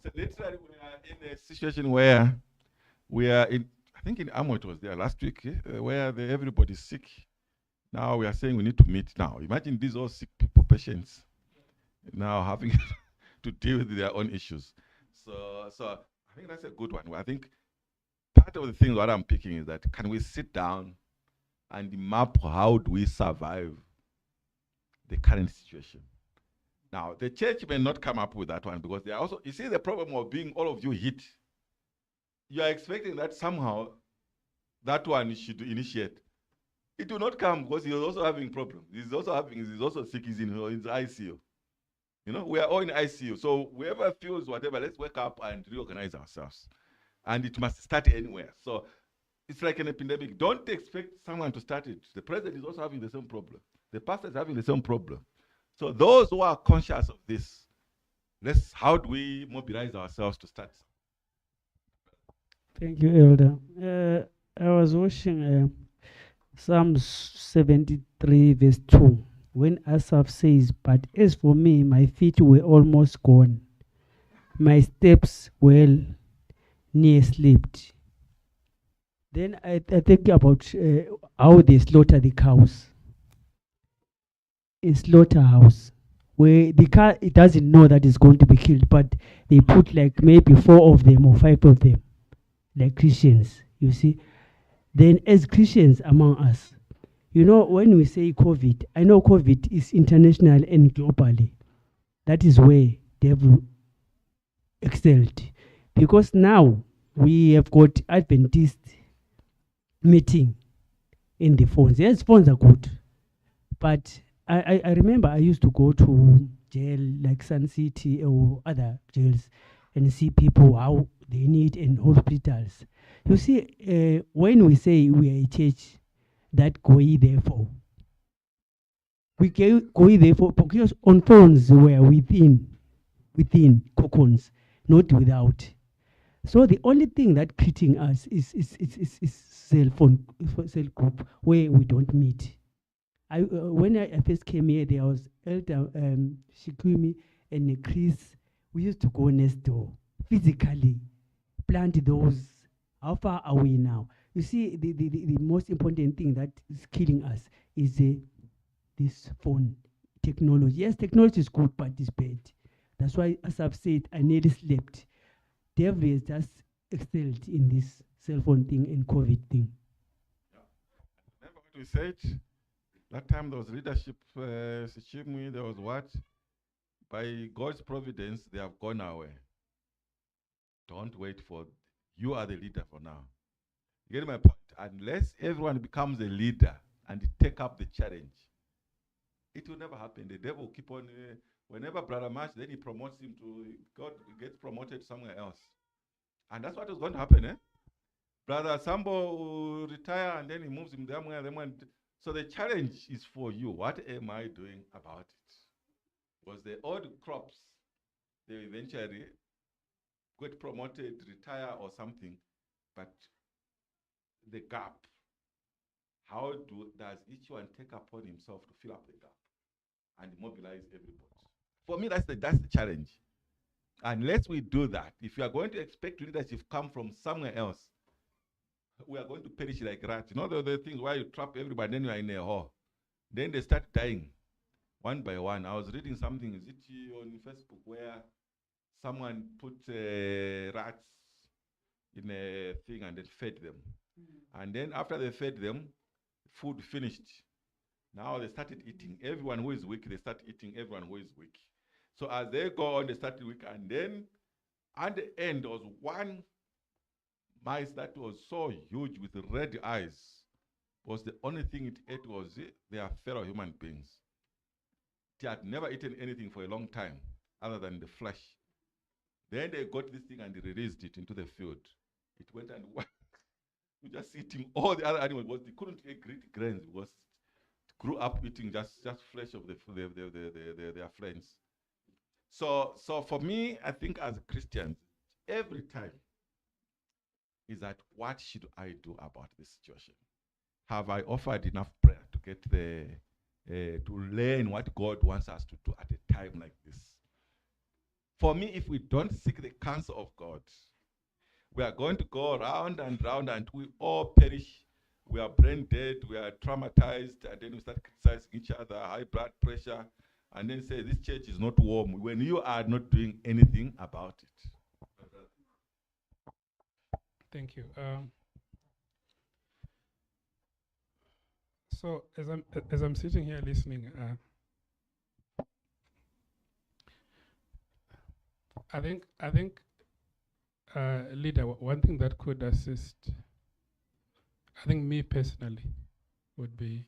So literally, we are in a situation where we are in. I think in Amo it was there last week, where everybody's sick. Now we are saying we need to meet now. Imagine these all sick people, patients, now having to deal with their own issues. So I think that's a good one. I think part of the thing what I'm picking is that can we sit down and map how do we survive the current situation? Now, the church may not come up with that one because they are also, you see the problem of being all of you hit. You are expecting that somehow that one should initiate. It will not come because he is also having problems. He's also sick, he's in ICU. We are all in ICU. So whoever feels whatever, let's wake up and reorganize ourselves. And it must start anywhere. So it's like an epidemic. Don't expect someone to start it. The president is also having the same problem. The pastor is having the same problem. So those who are conscious of this, how do we mobilize ourselves to start? Thank you, Elder. I was watching Psalm 73, verse 2, when Asaph says, "But as for me, my feet were almost gone. My steps were near slipped." Then I think about how they slaughter the cows. A slaughterhouse where the cow, it doesn't know that it's going to be killed, but they put like maybe 4 of them or 5 of them, like Christians, you see. Then as Christians among us, when we say COVID, I know COVID is international and globally. That is where devil excelled. Because now we have got Adventist meeting in the phones. Yes, phones are good. But I remember I used to go to jail like Sun City or other jails and see people how they need in hospitals. You see, when we say we are a church that go ye therefore, we go ye therefore because on phones were within cocoons, not without. So the only thing that creating us is cell group where we don't meet. When I first came here, there was Elder Shikumi and Chris. We used to go next door, physically plant those. How far are we now? You see, the most important thing that is killing us is this phone technology. Yes, technology is good, but it's bad. That's why, as I've said, I nearly slept. Devil has just excelled in this cell phone thing and COVID thing. Yeah. Remember what we said? That time there was leadership, Sichimwi, there was what? By God's providence, they have gone away. Don't wait for, you are the leader for now. You get my point? Unless everyone becomes a leader and take up the challenge, it will never happen. The devil will keep on, whenever Brother March, then he promotes him to, God gets promoted somewhere else. And that's what is going to happen, eh? Brother Sambo will retire and then he moves him there. So the challenge is for you. What am I doing about it? Because the old crops, they eventually get promoted, retire or something, but the gap, how does each one take upon himself to fill up the gap and mobilize everybody? For me, that's the challenge. Unless we do that, if you are going to expect leadership come from somewhere else, we are going to perish like rats. You know the things where you trap everybody, then you are in a hole. Then they start dying one by one. I was reading something, is it on Facebook, where someone put rats in a thing and then fed them. And then after they fed them, food finished. Now they started eating. Everyone who is weak, they start eating everyone who is weak. So as they go on, they started weak. And then at the end, there was one mice that was so huge with red eyes. Was the only thing it ate was their fellow human beings. It had never eaten anything for a long time other than the flesh. Then they got this thing and they released it into the field. It went and just eating all the other animals. They couldn't eat grains because it grew up eating just flesh of their friends. So for me, I think as Christians, every time is that what should I do about this situation? Have I offered enough prayer to get to learn what God wants us to do at a time like this? For me, if we don't seek the counsel of God, we are going to go round and round and we all perish. We are brain dead, we are traumatized, and then we start criticizing each other, high blood pressure, and then say this church is not warm when you are not doing anything about it. Thank you. So as I'm sitting here listening, I think leader, one thing that could assist, I think me personally, would be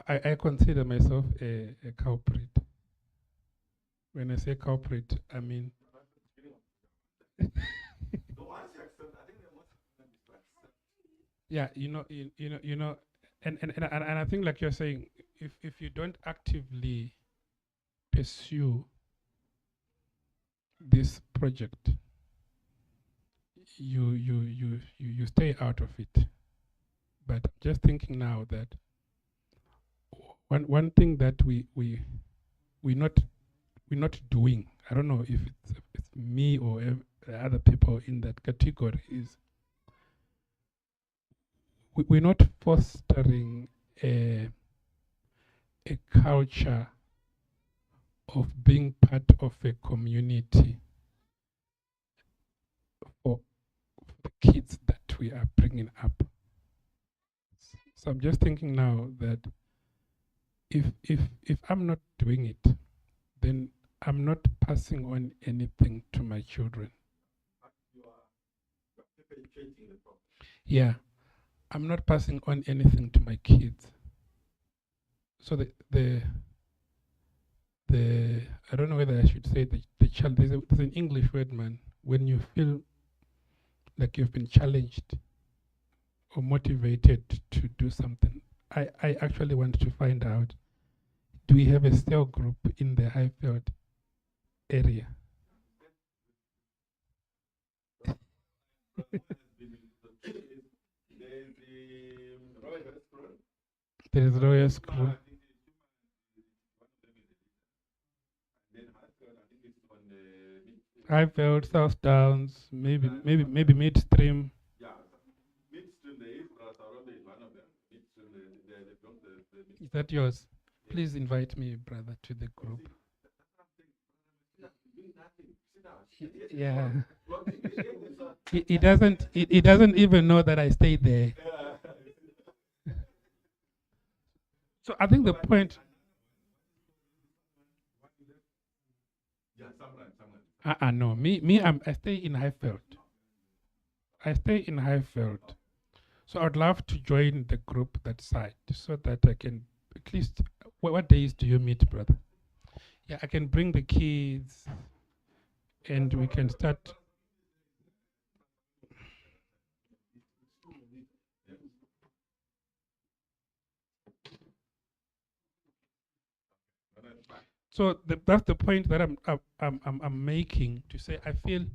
I consider myself a culprit. When I say culprit, I mean yeah, you know, and I think, like you're saying, if you don't actively pursue this project, you stay out of it. But I'm just thinking now that one thing that we're not doing, I don't know if it's me or other people in that category, is we're not fostering a culture of being part of a community for the kids that we are bringing up. So I'm just thinking now that if I'm not doing it, then I'm not passing on anything to my children. Yeah, I'm not passing on anything to my kids. So the I don't know whether I should say the child. There's an English word, man. When you feel like you've been challenged or motivated to do something, I actually want to find out, do we have a cell group in the Highfield area? There is Royal School. Highfield, South Downs, maybe Midstream. Yeah, Midstream, the East Brother is one of them. Midstream, Is that yours? Please invite me, brother, to the group. Yeah. He doesn't even know that I stayed there. So I think the point. No, I stay in Highfield. I stay in Highfield. So I'd love to join the group that side so that I can at least. What days do you meet, brother? Yeah, I can bring the kids, and we can start. So that's the point that I'm making, to say I feel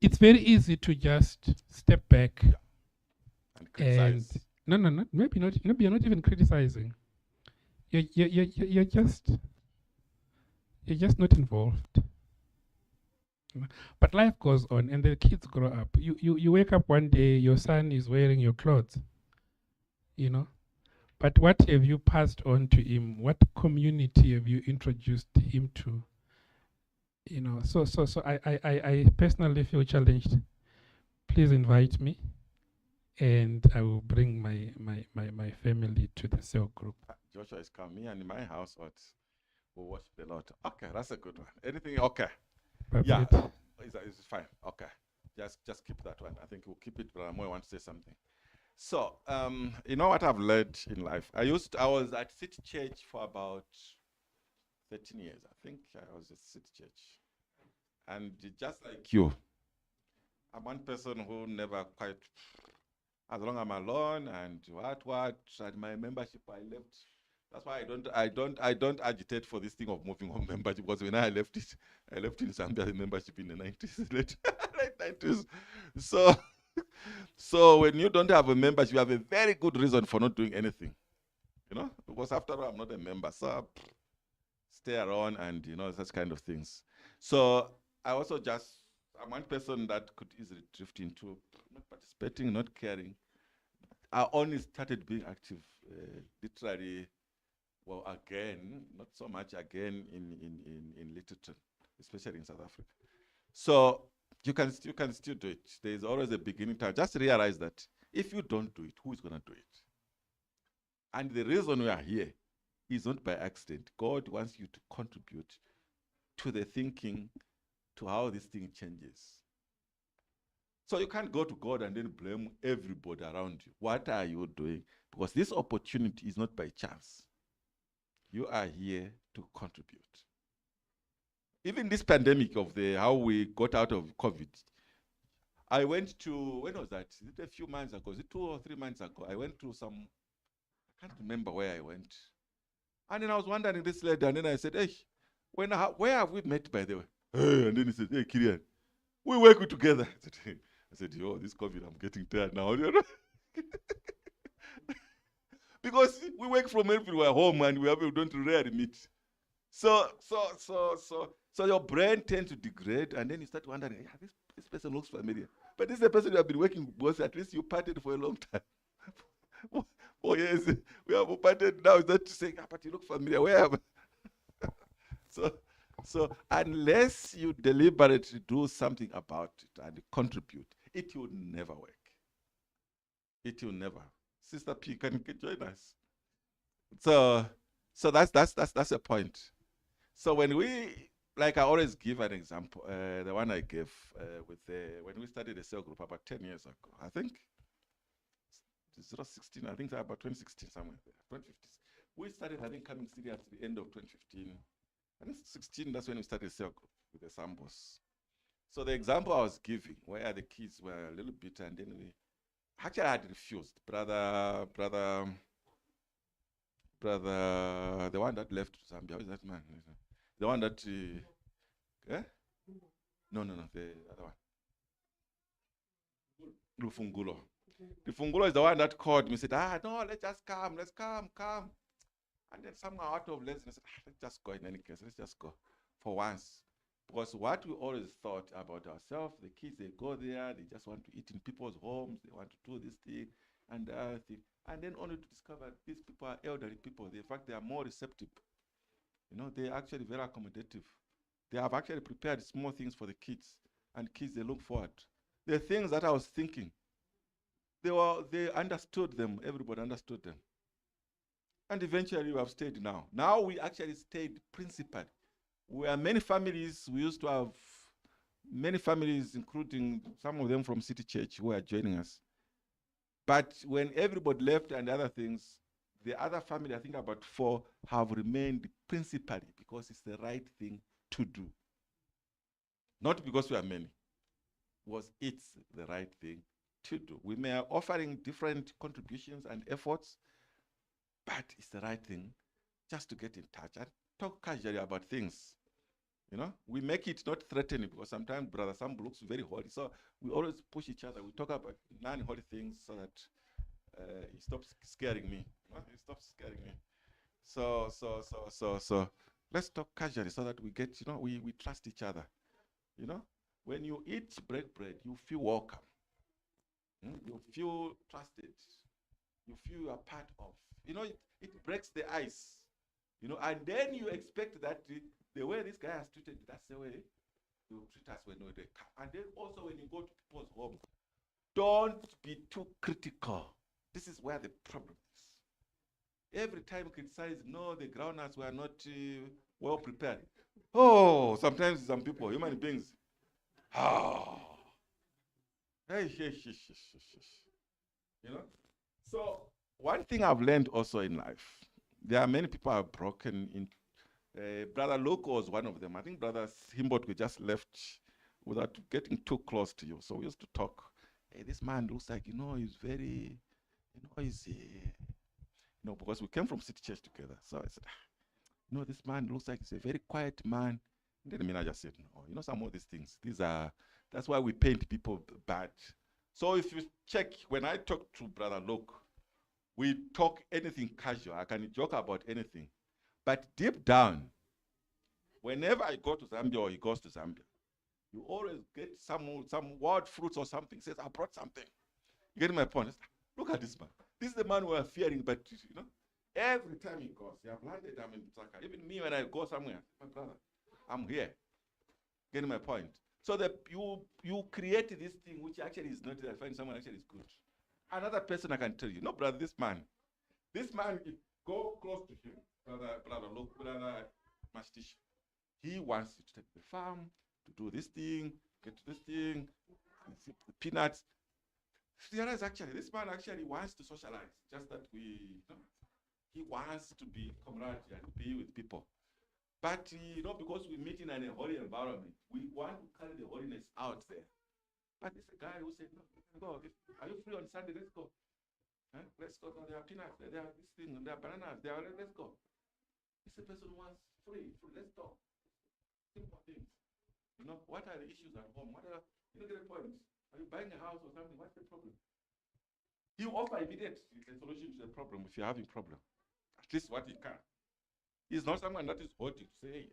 it's very easy to just step back And and criticize. no, maybe you're not even criticizing. You're just not involved. But life goes on, and the kids grow up. You wake up one day, your son is wearing your clothes, you know. But what have you passed on to him? What community have you introduced him to? You know, so I personally feel challenged. Please invite me, and I will bring my family to the cell group. Joshua is coming and in my house, we'll watch a lot. Okay, that's a good one. Anything? Okay. That's Yeah, it. it's fine. Okay, just keep that one. I think we'll keep it. But I want to say something. So, you know what I've learned in life. I was at City Church for about 13 years. I think I was at City Church, and just like you, I'm one person who never quite. As long as I'm alone and what, and my membership I left. That's why I don't agitate for this thing of moving on membership, because when I left in Zambia, the membership in the 90s, late 90s. So when you don't have a membership, you have a very good reason for not doing anything. You know, because after all, I'm not a member, so stay around and such kind of things. So I'm one person that could easily drift into not participating, not caring. I only started being active literally, well, again, not so much again in Lyttelton, especially in South Africa. So you can still do it. There is always a beginning time. Just realize that if you don't do it, who is going to do it? And the reason we are here is not by accident. God wants you to contribute to the thinking, to how this thing changes. So you can't go to God and then blame everybody around you. What are you doing? Because this opportunity is not by chance. You are here to contribute. Even this pandemic of how we got out of COVID, I went to, when was that? Is it a few months ago? Is it 2 or 3 months ago? I went to I can't remember where I went. And then I was wondering this lady, and then I said, hey, where have we met, by the way? Hey, and then he said, hey, Kirian, we work together. I said, yo, this COVID, I'm getting tired now. Because we work from everywhere home, and we don't rarely meet. So your brain tends to degrade, and then you start wondering, yeah, this person looks familiar. But this is a person you have been working with, at least you parted for a long time. Oh yes, we have parted now. Is that to say, but you look familiar? Where have So unless you deliberately do something about it and contribute, it will never work. It will never. Sister P, can you join us? So that's a point. So when I always give an example, the one I gave when we started the cell group about 10 years ago, I think 2016, I think about 2016 somewhere there, 2015. We started, I think, coming serious at the end of 2015. I think 16, that's when we started cell group with the Sambos. So the example I was giving, where the kids were a little bit, and then actually I had refused. Brother, the one that left Zambia, how is that man? The one that, No, the other one. Lufungulo. Lufungulo is the one that called me, said, no, let's come. And then somehow out of laziness, let's just go in any case, let's just go for once. Because what we always thought about ourselves, the kids, they go there, they just want to eat in people's homes, they want to do this thing and the other thing. And then only to discover these people are elderly people. In fact, they are more receptive. They're actually very accommodative. They have actually prepared small things for the kids, and kids, they look forward. The things that I was thinking, they understood them, everybody understood them. And eventually we have stayed now. Now we actually stayed principally. We are many families, we used to have many families, including some of them from City Church, who are joining us. But when everybody left and other things, the other family, I think about 4, have remained principally because it's the right thing to do. Not because we are many, because it's the right thing to do. We may are offering different contributions and efforts, but it's the right thing just to get in touch. And talk casually about things. You know, we make it not threatening because sometimes Brother Sam looks very holy. So we always push each other. We talk about non-holy things so that he stops scaring me. You know? He stops scaring me. So let's talk casually so that we get, you know, we trust each other. You know, when you eat bread, you feel welcome. You feel trusted. You feel you are part of. You know, it breaks the ice. You know, and then you expect that the way this guy has treated, that's the way he will treat us when they come. And then also when you go to people's home, don't be too critical. This is where the problem is. Every time criticize, no, the groundnuts were not well prepared. Oh, sometimes some people, human beings, hey, you know. So one thing I've learned also in life, there are many people who are broken in. Brother Loco was one of them. I think Brother Himbot just left without getting too close to you. So we used to talk. Hey, this man looks like, you know, he's very, you know, he's, you know, because we came from City Church together. So I said, you know, this man looks like he's a very quiet man. And then I just said, no, you know, some of these things, that's why we paint people bad. So if you check, when I talk to Brother Loco, we talk anything casual. I can joke about anything. But deep down, whenever I go to Zambia or he goes to Zambia, you always get some wild fruits or something. Says, I brought something. You get my point? Look at this man. This is the man we are fearing, but you know, every time he goes, he have landed, I'm in Lusaka. Even me, when I go somewhere, my brother, I'm here. Getting my point? So that you create this thing which actually is not, I find someone actually is good. Another person I can tell you, no, brother, this man, if go close to him, brother Mastish, he wants you to take the farm, to do this thing, get to this thing, the peanuts. Realize actually, this man actually wants to socialize, just that he wants to be camaraderie and be with people. But, you know, because we meet in a holy environment, we want to carry the holiness out there. But it's a guy who said, no, go. Are you free on Sunday? Let's go. Huh? Let's go. There are peanuts, there are this thing, there are bananas, let's go. It's a person who wants free. Let's talk. Simple things. You know, what are the issues at home? You don't get the point. Are you buying a house or something? What's the problem? You offer immediate solution to the problem if you're having a problem. At least what he can. He's not someone that is haughty to say,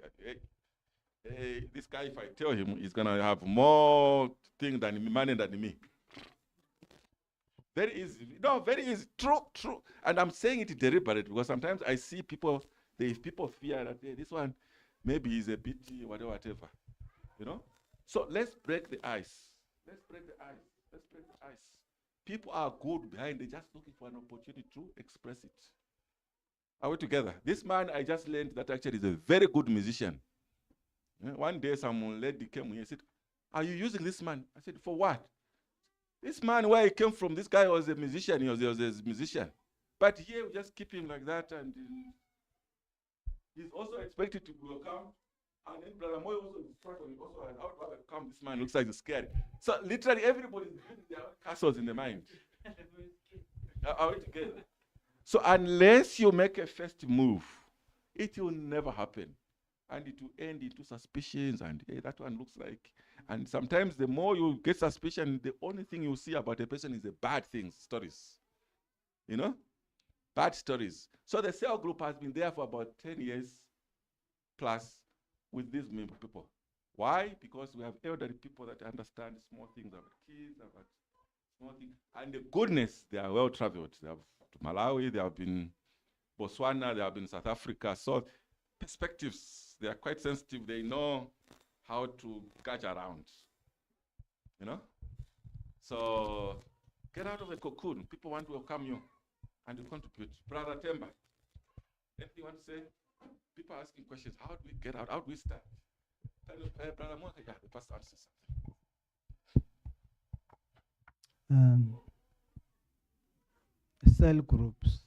hey, this guy, if I tell him, he's going to have more thing than money than me. Very easy. No, very easy. True. And I'm saying it deliberately because sometimes I see people, if people fear that hey, this one maybe is a bit whatever. You know? So let's break the ice. Let's break the ice. People are good behind, they're just looking for an opportunity to express it. Are we together? This man, I just learned that actually is a very good musician. One day some lady came here and said, are you using this man? I said, for what? This man, where he came from, this guy was a musician, he was a musician. But here we just keep him like that, and he's also expected to come. And then Brother Moy also struggling, also how do I come? This man looks like he's scared. So literally everybody is building their own castles in the mind. Are we together? So unless you make a first move, it will never happen. And it will end into suspicions and hey, that one looks like. And sometimes the more you get suspicion, the only thing you see about a person is the bad things, stories. You know? Bad stories. So the cell group has been there for about 10 years plus with these people. Why? Because we have elderly people that understand small things about kids, about small things. And the goodness, they are well traveled. They have to Malawi, they have been Botswana, they have been South Africa. So perspectives, they are quite sensitive. They know how to catch around. You know? So get out of the cocoon. People want to welcome you and you contribute. Brother Temba, anything you want to say? People are asking questions. How do we get out? How do we start? Brother Moka, yeah, the pastor answers something. Cell groups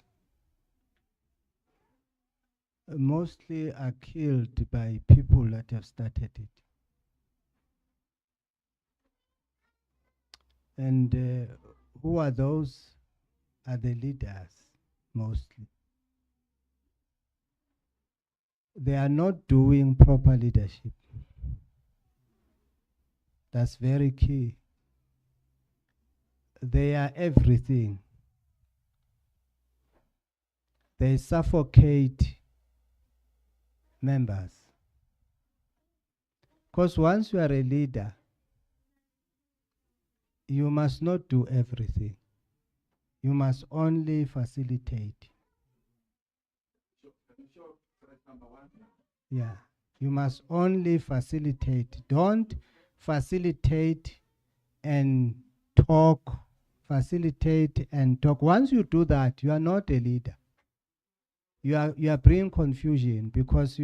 mostly are killed by people that have started it. And who are those? Are the leaders mostly. they are not doing proper leadership. That's very key. They are everything. They suffocate members. Because once you are a leader, you must not do everything. You must only facilitate. Yeah. You must only facilitate. Don't facilitate and talk. Facilitate and talk. Once you do that, you are not a leader. You are bringing confusion, because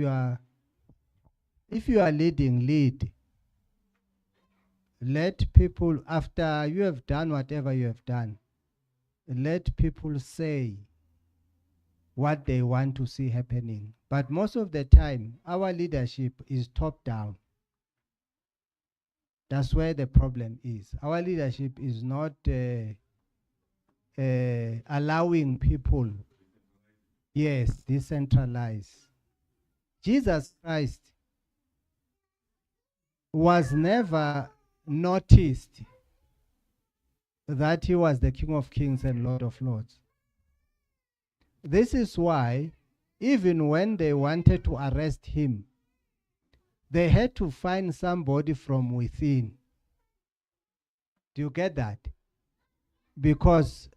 if you are leading, lead. Let people, after you have done whatever you have done, let people say what they want to see happening. But most of the time, our leadership is top down. That's where the problem is. Our leadership is not allowing people, yes, decentralize. Jesus Christ was never noticed that he was the King of Kings and Lord of Lords. This is why, even when they wanted to arrest him, they had to find somebody from within. Do you get that? Because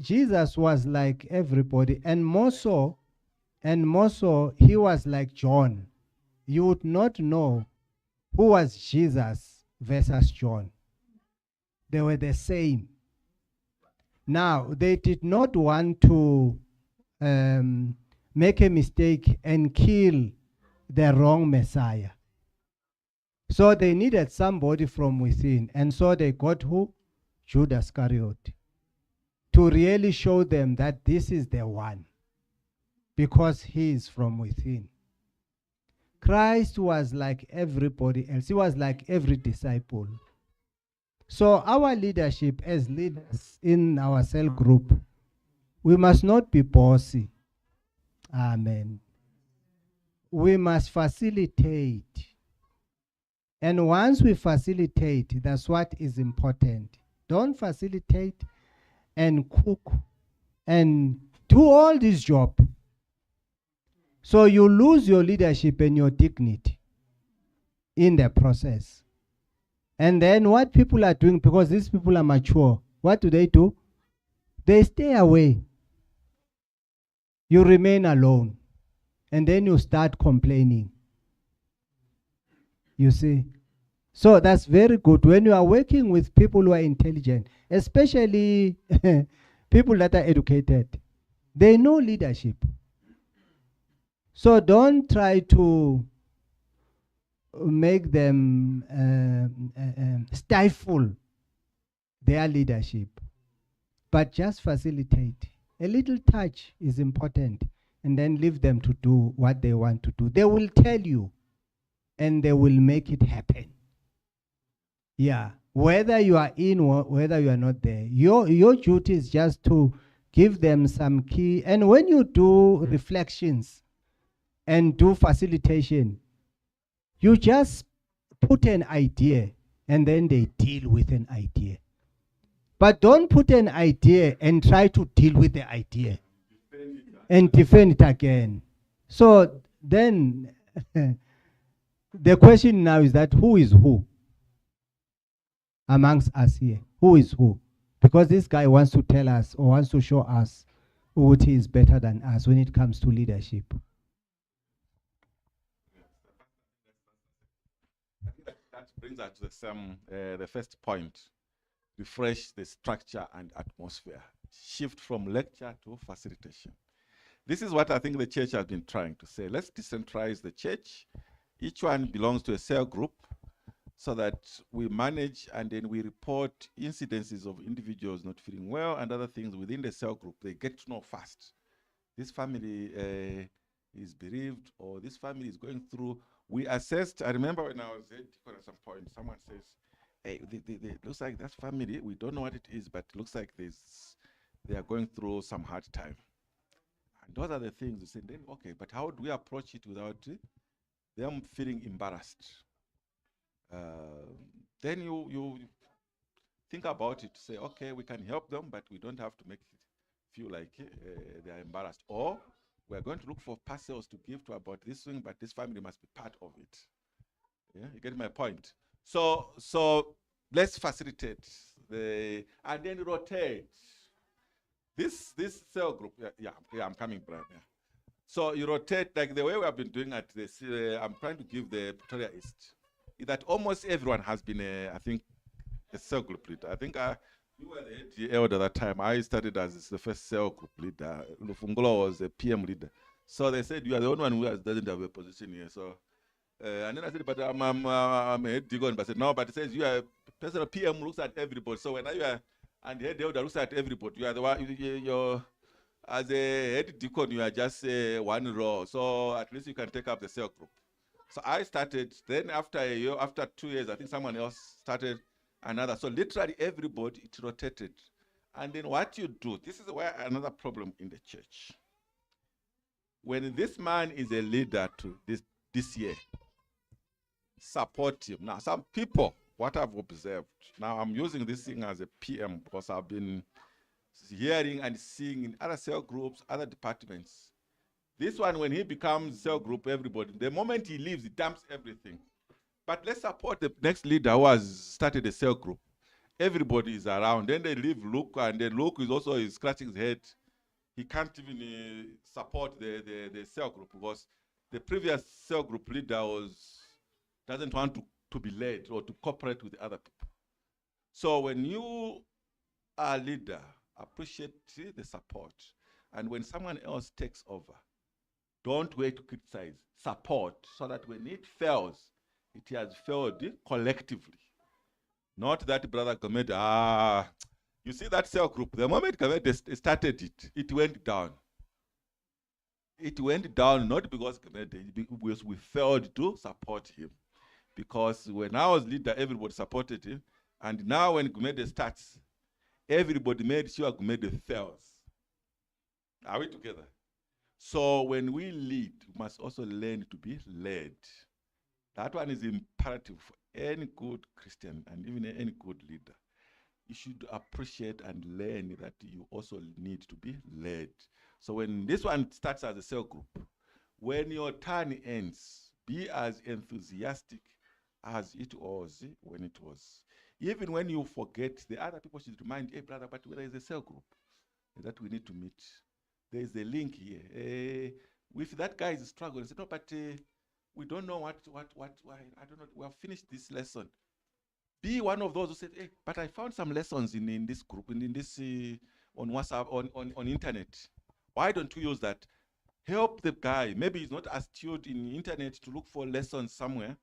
Jesus was like everybody, and more so, he was like John. You would not know who was Jesus versus John. They were the same. Now, they did not want to make a mistake and kill the wrong Messiah. So they needed somebody from within. And so they got who? Judas Iscariot. To really show them that this is the one. Because he is from within. Christ was like everybody else. He was like every disciple. So our leadership as leaders in our cell group, we must not be bossy. Amen. We must facilitate. And once we facilitate, that's what is important. Don't facilitate and cook and do all this job. So you lose your leadership and your dignity in the process. And then what people are doing, because these people are mature, what do? They stay away. You remain alone. And then you start complaining. You see? So that's very good. When you are working with people who are intelligent, especially people that are educated, they know leadership. So don't try to make them stifle their leadership, but just facilitate. A little touch is important, and then leave them to do what they want to do. They will tell you, and they will make it happen. Yeah, whether you are in or whether you are not there, your duty is just to give them some key. And when you do reflections and do facilitation, you just put an idea and then they deal with an idea. But don't put an idea and try to deal with the idea and defend it again. So then the question now is that who is who amongst us here? Who is who? Because this guy wants to tell us or wants to show us who is better than us when it comes to leadership. That brings us to the first point. Refresh the structure and atmosphere. Shift from lecture to facilitation. This is what I think the church has been trying to say. Let's decentralize the church. Each one belongs to a cell group so that we manage and then we report incidences of individuals not feeling well and other things within the cell group. They get to know fast. This family is bereaved, or this family is going through. We assessed, I remember when I was at some point, someone says, hey, looks like that family, we don't know what it is, but looks like they are going through some hard time. And those are the things you say, then, okay, but how do we approach it without them feeling embarrassed? Then you think about it, say, okay, we can help them, but we don't have to make it feel like they are embarrassed. Or we're going to look for parcels to give to about this thing, but this family must be part of it. Yeah, you get my point. So let's facilitate and then rotate. This cell group, yeah, I'm coming, Brian. Yeah. So you rotate like the way we have been doing at this. I'm trying to give the Pretoria East. That almost everyone has been, I think, a cell group leader. I think you were the head elder that time. I started as the first cell group leader. Lufungula was a PM leader. So they said you are the only one who doesn't have a position here. So and then I said, but I'm a head deacon. But I said no. But it says you are personal PM looks at everybody. So when you are and the head elder looks at everybody, you are the one. You're as a head deacon, you are just one row. So at least you can take up the cell group. So I started. Then after a year, after 2 years, I think someone else started another. So literally everybody, it rotated. And then what you do, this is where another problem in the church. When this man is a leader to this year, support him. Now, some people, what I've observed, now I'm using this thing as a PM because I've been hearing and seeing in other cell groups, other departments. This one, when he becomes cell group, everybody, the moment he leaves, he dumps everything. But let's support the next leader who has started a cell group. Everybody is around. Then they leave Luke, and then Luke is also scratching his head. He can't even support the cell group because the previous cell group leader doesn't want to be led or to cooperate with the other people. So when you are a leader, appreciate the support. And when someone else takes over, don't wait to criticize. Support so that when it fails, it has failed collectively. Not that Brother Gomede, you see that cell group, the moment Gomede started it, it went down. It went down not because we failed to support him. Because when I was leader, everybody supported him. And now when Gomede starts, everybody made sure Gomede fails. Are we together? So when we lead, we must also learn to be led. That one is imperative for any good Christian and even any good leader. You should appreciate and learn that you also need to be led. So when this one starts as a cell group, when your turn ends, be as enthusiastic as it was when it was. Even when you forget, the other people should remind, hey brother, but there is a cell group that we need to meet. There is a link here. If that guy is struggling, say, no, but we don't know why, I don't know, we have finished this lesson. Be one of those who said, hey, but I found some lessons in this group, in this, on WhatsApp, on internet. Why don't you use that? Help the guy. Maybe he's not astute in the internet to look for lessons somewhere,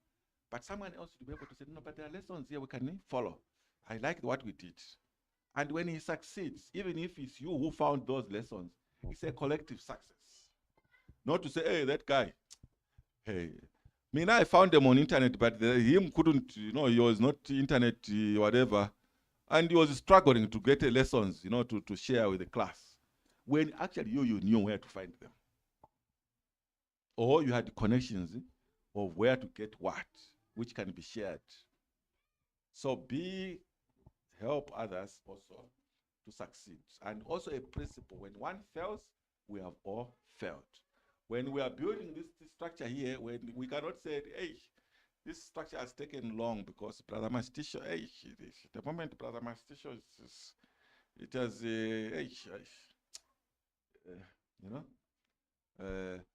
but someone else to be able to say, no, but there are lessons here we can follow. I like what we did. And when he succeeds, even if it's you who found those lessons, it's a collective success. Not to say, hey, that guy, hey, I found them on internet, but him couldn't, he was not internet, whatever. And he was struggling to get lessons, to share with the class. When actually you knew where to find them. Or you had connections of where to get what, which can be shared. So help others also to succeed. And also a principle, when one fails, we have all failed. When we are building this structure here, when we cannot say, hey, this structure has taken long because Brother Mastisho, hey, the moment Brother Mastisho it has,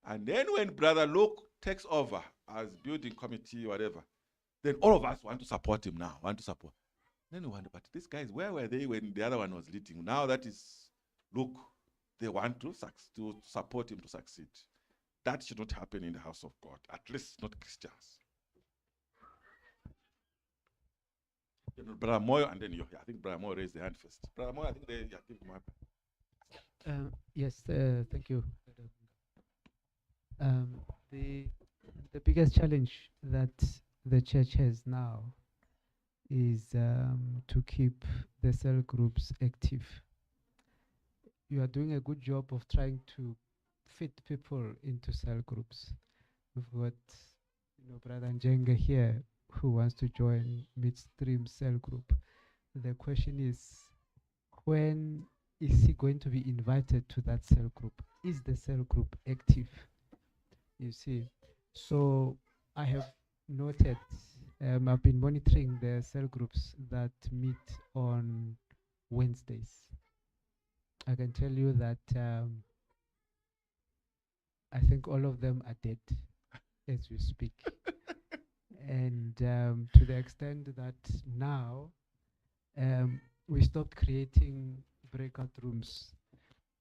and then when Brother Luke takes over as building committee, whatever, then all of us want to support him now, Then we wonder, but these guys, where were they when the other one was leading? Now that is Luke, they want to support him to succeed. That should not happen in the house of God, at least not Christians. Brother Moyo, and then you. I think Brother Moyo raised the hand first. Brother Moyo, I think they give him up. Yes, thank you. The biggest challenge that the church has now is to keep the cell groups active. You are doing a good job of trying to fit people into cell groups. We've got, Brother Njenga here who wants to join midstream cell group. The question is, when is he going to be invited to that cell group? Is the cell group active? You see, so I have noted, I've been monitoring the cell groups that meet on Wednesdays. I can tell you that I think all of them are dead as we speak. And to the extent that now we stopped creating breakout rooms,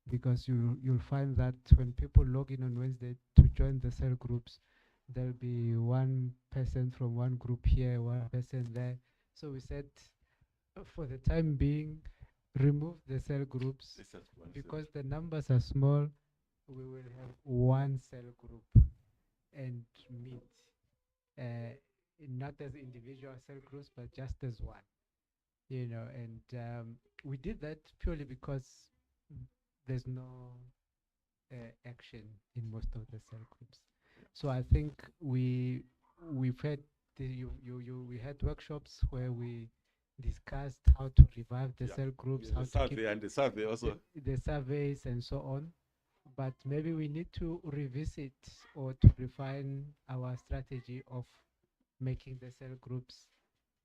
because you'll find that when people log in on Wednesday to join the cell groups, there'll be one person from one group here, one person there. So we said, for the time being, remove the cell groups, because the numbers are small. We will have one cell group and meet, not as individual cell groups, but just as one. And we did that purely because there's no action in most of the cell groups. So I think we've had we had workshops where we discussed how to revive the cell groups, how to keep and the survey also. the surveys and so on. But maybe we need to revisit or to refine our strategy of making the cell groups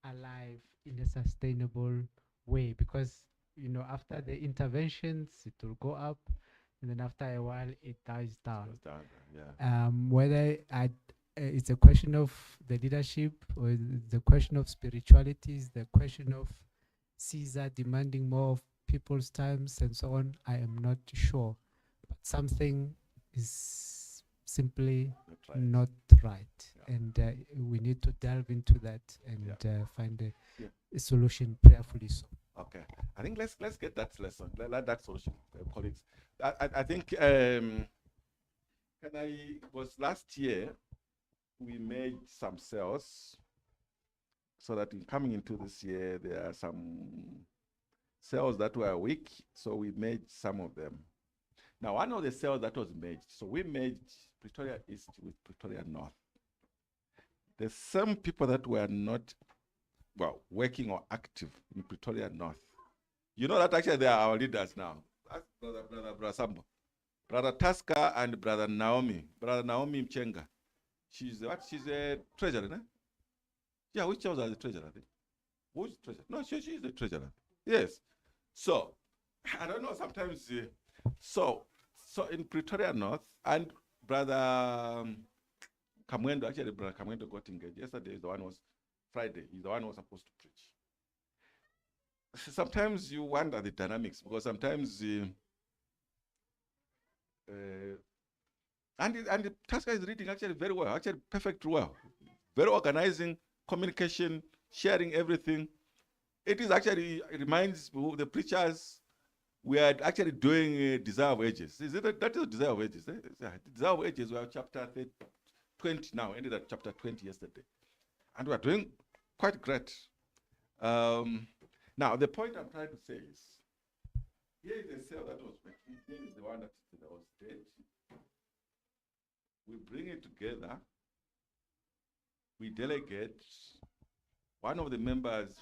alive in a sustainable way, because after the interventions it will go up, and then after a while it dies down. Whether it's a question of the leadership, or the question of spirituality, is the question of Caesar demanding more of people's times and so on, I am not sure. But something is simply not right. And we need to delve into that and find a solution prayerfully so. Okay, I think let's get that lesson, that solution, colleagues. I think was last year we made some cells, so that in coming into this year there are some cells that were weak, so we made some of them. Now, one of the cells that was merged, so we merged Pretoria East with Pretoria North. The same people that were not, working or active in Pretoria North, that actually they are our leaders now. That's Brother Sambo, Brother Taska, and Brother Naomi Mchenga. She's a treasurer, né? Yeah, which was the treasurer? Who's treasurer? No, she is the treasurer. Yes. So, I don't know, sometimes, so in Pretoria North, and Brother Kamwendo, actually Brother Kamwendo got engaged. Yesterday, Friday, he's the one who was supposed to preach. Sometimes you wonder the dynamics, because sometimes and the Tasker is reading actually very well, actually perfect well. Very organizing, communication, sharing everything. It reminds the preachers we are actually doing Desire of Ages. That is Desire of Ages. Desire of Ages, we are chapter 20 now, ended at chapter 20 yesterday. And we are doing quite great. Now, the point I'm trying to say is, here is the cell that was making, here is the one that was dead. We bring it together, we delegate. One of the members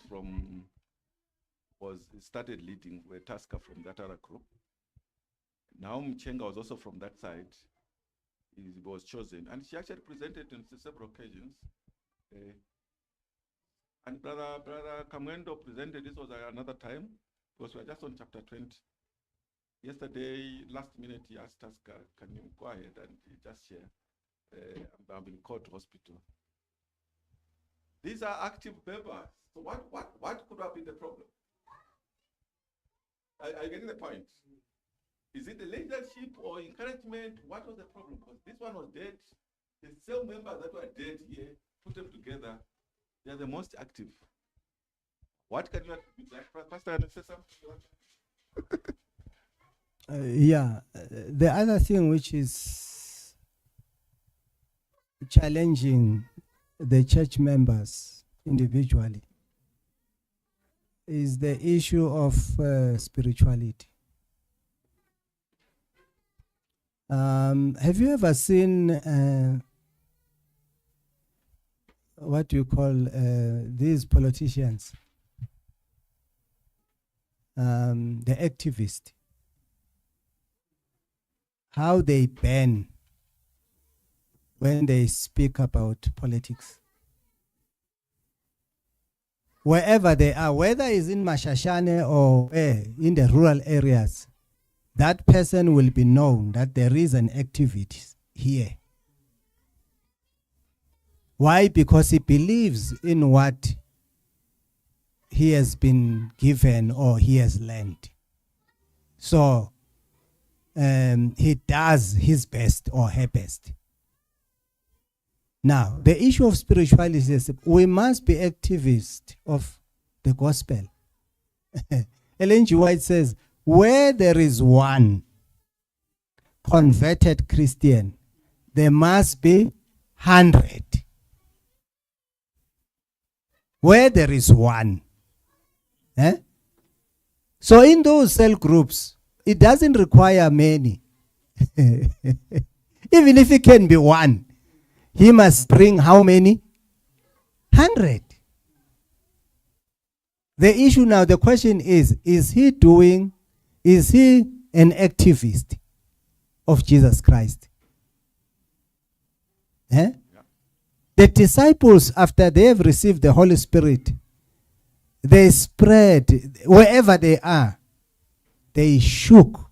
started leading, were Tasker from that other group. Now Mchenga was also from that side. He was chosen, and she actually presented on several occasions. And Brother Kamwendo presented. This was another time, because we are just on chapter 20. Yesterday, last minute, he asked us, can you go ahead and just share? I've been called to hospital. These are active members. So what could have been the problem? Are you getting the point? Is it the leadership or encouragement? What was the problem? Because this one was dead. The same members that were dead here, put them together, they are the most active. What can you attribute that? Pastor, say something? The other thing which is challenging the church members individually is the issue of spirituality. Have you ever seen what you call these politicians, the activists, how they ban when they speak about politics? Wherever they are, whether it's in Mashashane or in the rural areas, that person will be known that there is an activist here. Why? Because he believes in what he has been given or he has learned. So he does his best or her best. Now, the issue of spirituality is we must be activists of the gospel. Ellen G. White says, where there is one converted Christian, there must be 100. Where there is one. So in those cell groups, it doesn't require many. Even if it can be one, he must bring how many? 100. The issue now, the question is he an activist of Jesus Christ? The disciples, after they have received the Holy Spirit, they spread wherever they are. They shook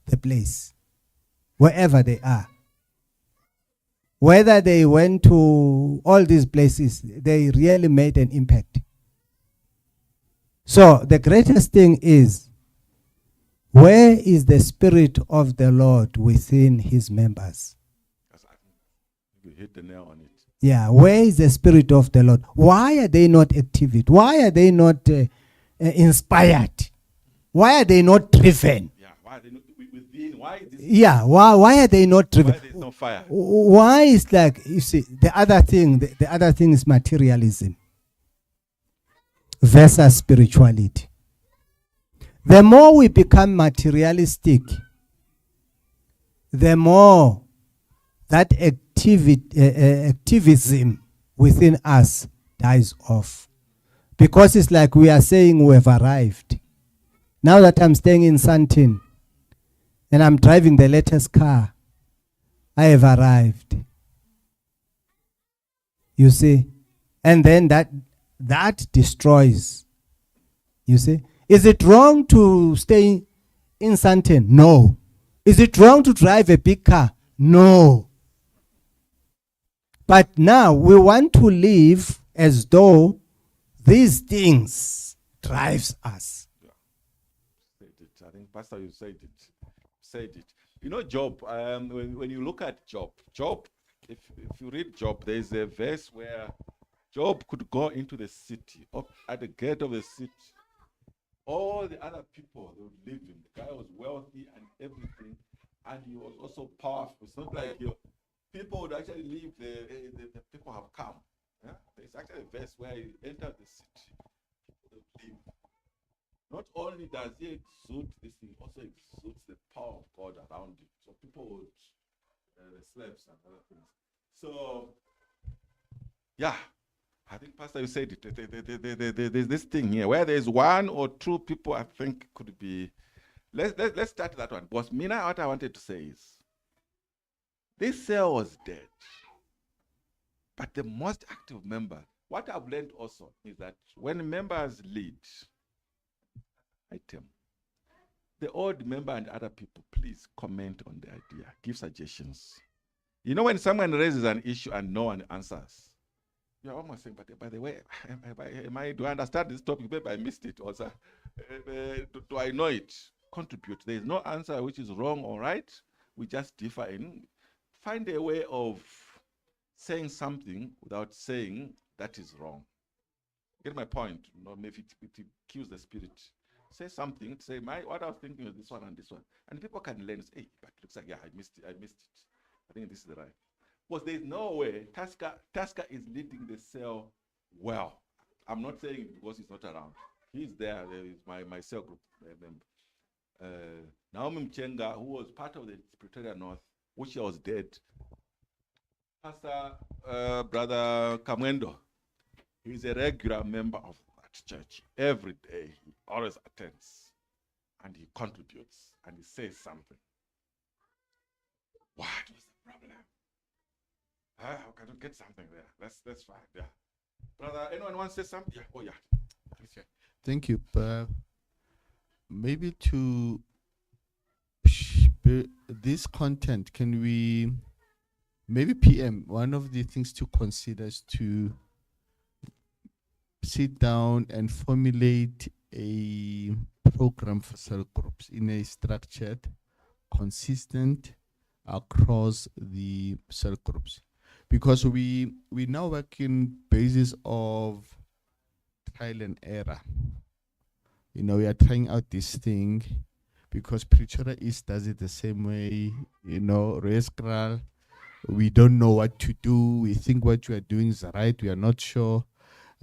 the place wherever they are. Whether they went to all these places, they really made an impact. So the greatest thing is, where is the Spirit of the Lord within his members? You hit the nail on it. Yeah, where is the Spirit of the Lord? Why are they not active? Why are they not inspired? Why are they not driven? Yeah, why are they not within? Why is this? Yeah, why are they not driven? Why there's no fire? Why is like, you see, the other thing is materialism versus spirituality. The more we become materialistic, the more that activism within us dies off. Because it's like we are saying we have arrived. Now that I'm staying in Sandton and I'm driving the latest car, I have arrived. You see? And then that destroys. You see? Is it wrong to stay in Sandton? No. Is it wrong to drive a big car? No. But now we want to live as though these things drives us. Yeah. Said it. I think Pastor, you said it. You know, Job. When you look at Job, if you read Job, there is a verse where Job could go into the city, up at the gate of the city. All the other people they would live in. The guy was wealthy and everything, and he was also powerful. It's not like people would actually leave. The people have come. Yeah? There's actually a verse where he entered the city. People would leave. Not only does he exude this thing, also exudes the power of God around him. So people would, the slaves and other things. So, yeah, I think Pastor, you said it. There's this thing here where there's one or two people. I think could be. Let's start that one. Because Mina, what I wanted to say is, this cell was dead, but the most active member. What I've learned also is that when members lead, item, the old member and other people, please comment on the idea, give suggestions. You know, when someone raises an issue and no one answers, you're almost saying, but by the way, do I understand this topic? Maybe I missed it also. Do I know it? Contribute. There is no answer which is wrong or right. We just differ in. Find a way of saying something without saying that is wrong. Get my point? No, maybe it kills the spirit. Say something, say, what I was thinking is this one and this one. And people can learn, say, hey, but it looks like, yeah, I missed it. I think this is the right. Because there's no way Tasker is leading the cell well. I'm not saying it because he's not around. He's there. There is my cell group member. Naomi Mchenga, who was part of the Pretoria North, which was dead. Pastor Brother Kamwendo, he's a regular member of that church. Every day he always attends and he contributes and he says something. What was the problem? How can you get something there? That's fine. Yeah. Brother, anyone wants to say something? Yeah. Oh yeah. Okay. Thank you. Maybe to this content, can we maybe PM, one of the things to consider is to sit down and formulate a program for cell groups in a structured, consistent across the cell groups. Because we now work in basis of trial and error. You know, we are trying out this thing because Pretoria East does it the same way, you know, Rescral. We don't know what to do. We think what we are doing is right. We are not sure.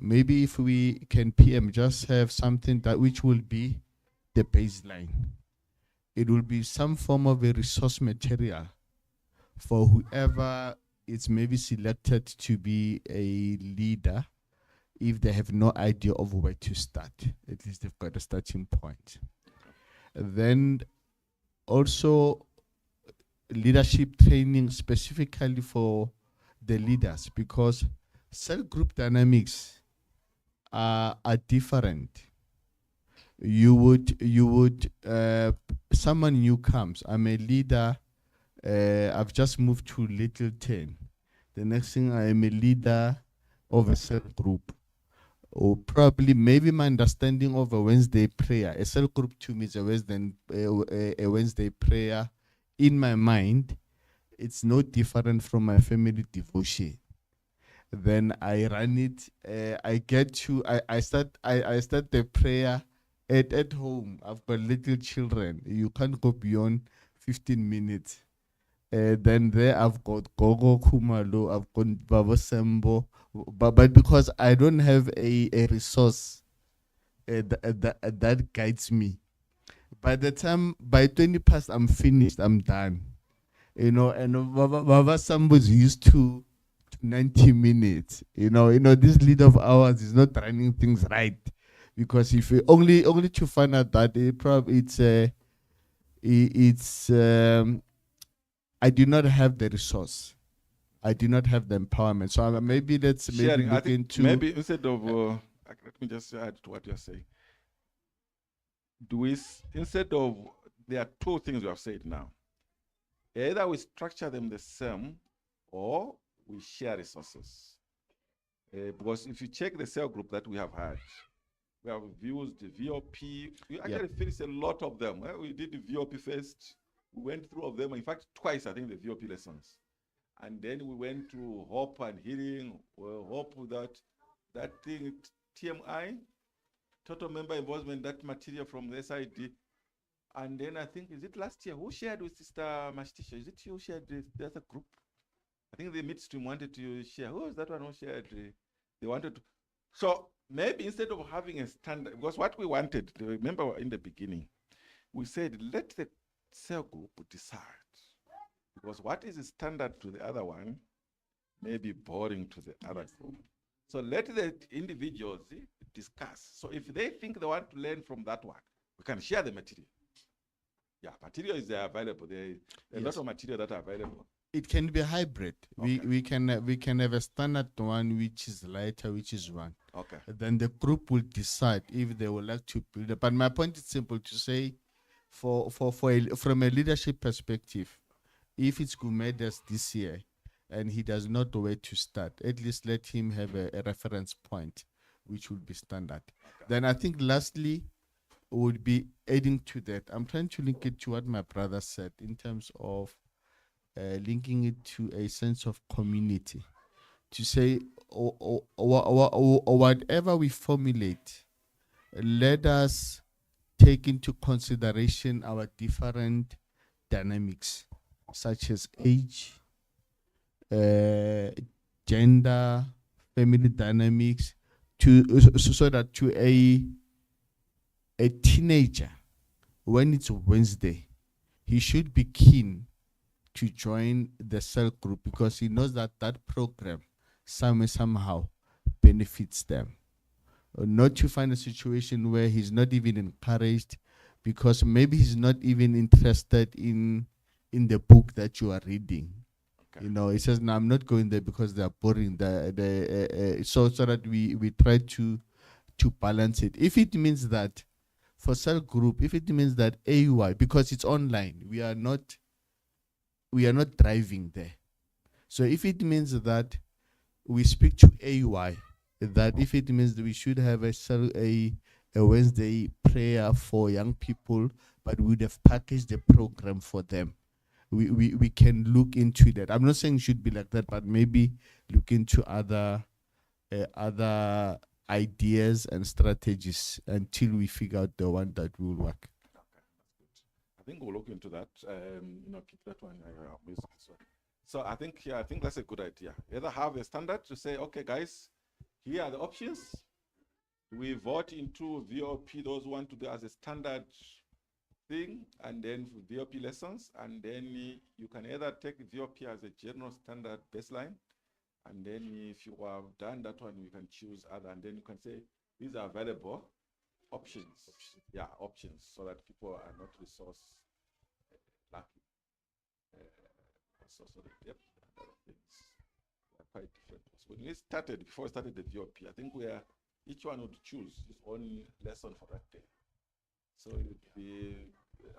Maybe if we can PM just have something that which will be the baseline. It will be some form of a resource material for whoever is maybe selected to be a leader. If they have no idea of where to start, at least they've got a starting point. Then also leadership training specifically for the leaders, because cell group dynamics are different. You would someone new comes. I'm a leader. I've just moved to Lyttelton. The next thing, I am a leader of a cell group. Or probably maybe my understanding of a Wednesday prayer. A cell group to me is a Wednesday prayer. In my mind, it's no different from my family devotion. Then I run it. I start the prayer at home. I've got little children. You can't go beyond 15 minutes. Then there I've got Gogo Kumalo, I've got Baba Sembo, but because I don't have a resource that guides me, by 20 past I'm finished, I'm done. You know, and Baba Sembo is used to 90 minutes. You know, this lead of ours is not running things right, because if you only to find out that I do not have the resource. I do not have the empowerment. So maybe let's Sharing, look into maybe instead of let me just add to what you're saying. Instead of, there are two things we have said now. Either we structure them the same or we share resources. Because if you check the cell group that we have had, we have used the VOP. We actually finished a lot of them. We did the VOP first. We went through of them, in fact, twice, I think, the VOP lessons. And then we went to Hope and Healing, Hope that thing, TMI, Total Member Involvement, that material from the SID. And then I think, is it last year? Who shared with Sister Mashtisha? Is it you who shared the other group? I think the midstream wanted to share. Who was that one who shared? They wanted to. So maybe instead of having a standard, because what we wanted, remember in the beginning, we said, let the cell group decide, because what is standard to the other one may be boring to the other group. So let the individuals discuss. So if they think they want to learn from that one, we can share the material. Yeah, material is available. There are a lot of material that are available. It can be hybrid. Okay. We can have a standard one which is lighter, which is one. Okay. Then the group will decide if they would like to build it. But my point is simple to say, from a leadership perspective, if it's Gumedas this year and he does not know where to start, at least let him have a reference point, which will be standard. Okay. Then I think lastly would be adding to that. I'm trying to link it to what my brother said in terms of linking it to a sense of community. To say, whatever we formulate, let us take into consideration our different dynamics, such as age, gender, family dynamics, so that to a teenager, when it's Wednesday, he should be keen to join the cell group because he knows that that program somehow benefits them. Not to find a situation where he's not even encouraged because maybe he's not even interested in the book that you are reading. Okay. You know, he says, no, I'm not going there because they're boring. So that we try to balance it. If it means that for cell group, if it means that AUI, because it's online, we are not driving there. So if it means that we speak to AUI, that if it means that we should have a Wednesday prayer for young people, but we would have packaged the program for them. We can look into that. I'm not saying it should be like that, but maybe look into other ideas and strategies until we figure out the one that will work. Okay, that's good. I think we'll look into that. Keep that one. So I think that's a good idea. Either have a standard to say, okay, guys, here are the options. We vote into VOP, those who want to do as a standard thing, and then VOP lessons, and then you can either take VOP as a general standard baseline, and then if you have done that one, you can choose other, and then you can say these are available options. Yeah, options, so that people are not resource lacking. Yep, things are quite different. So when we started, before we started the VOP, I think each one would choose his own lesson for that day. So you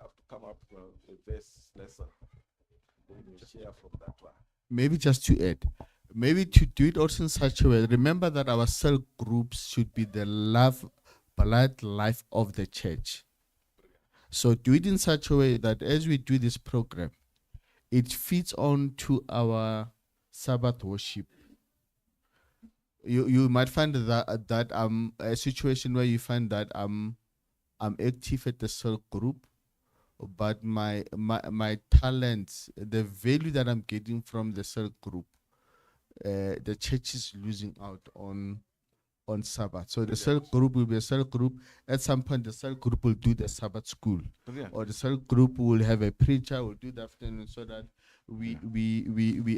have to come up with a base lesson. Then you share from that one. Maybe just to add, maybe to do it also in such a way, remember that our cell groups should be the blood life of the church. So do it in such a way that as we do this program, it fits on to our Sabbath worship. You might find that a situation where you find that I'm active at the cell group, but my talents, the value that I'm getting from the cell group, the church is losing out on Sabbath. So the cell group will be a cell group. At some point, the cell group will do the Sabbath school, or the cell group will have a preacher, will do the afternoon, so that we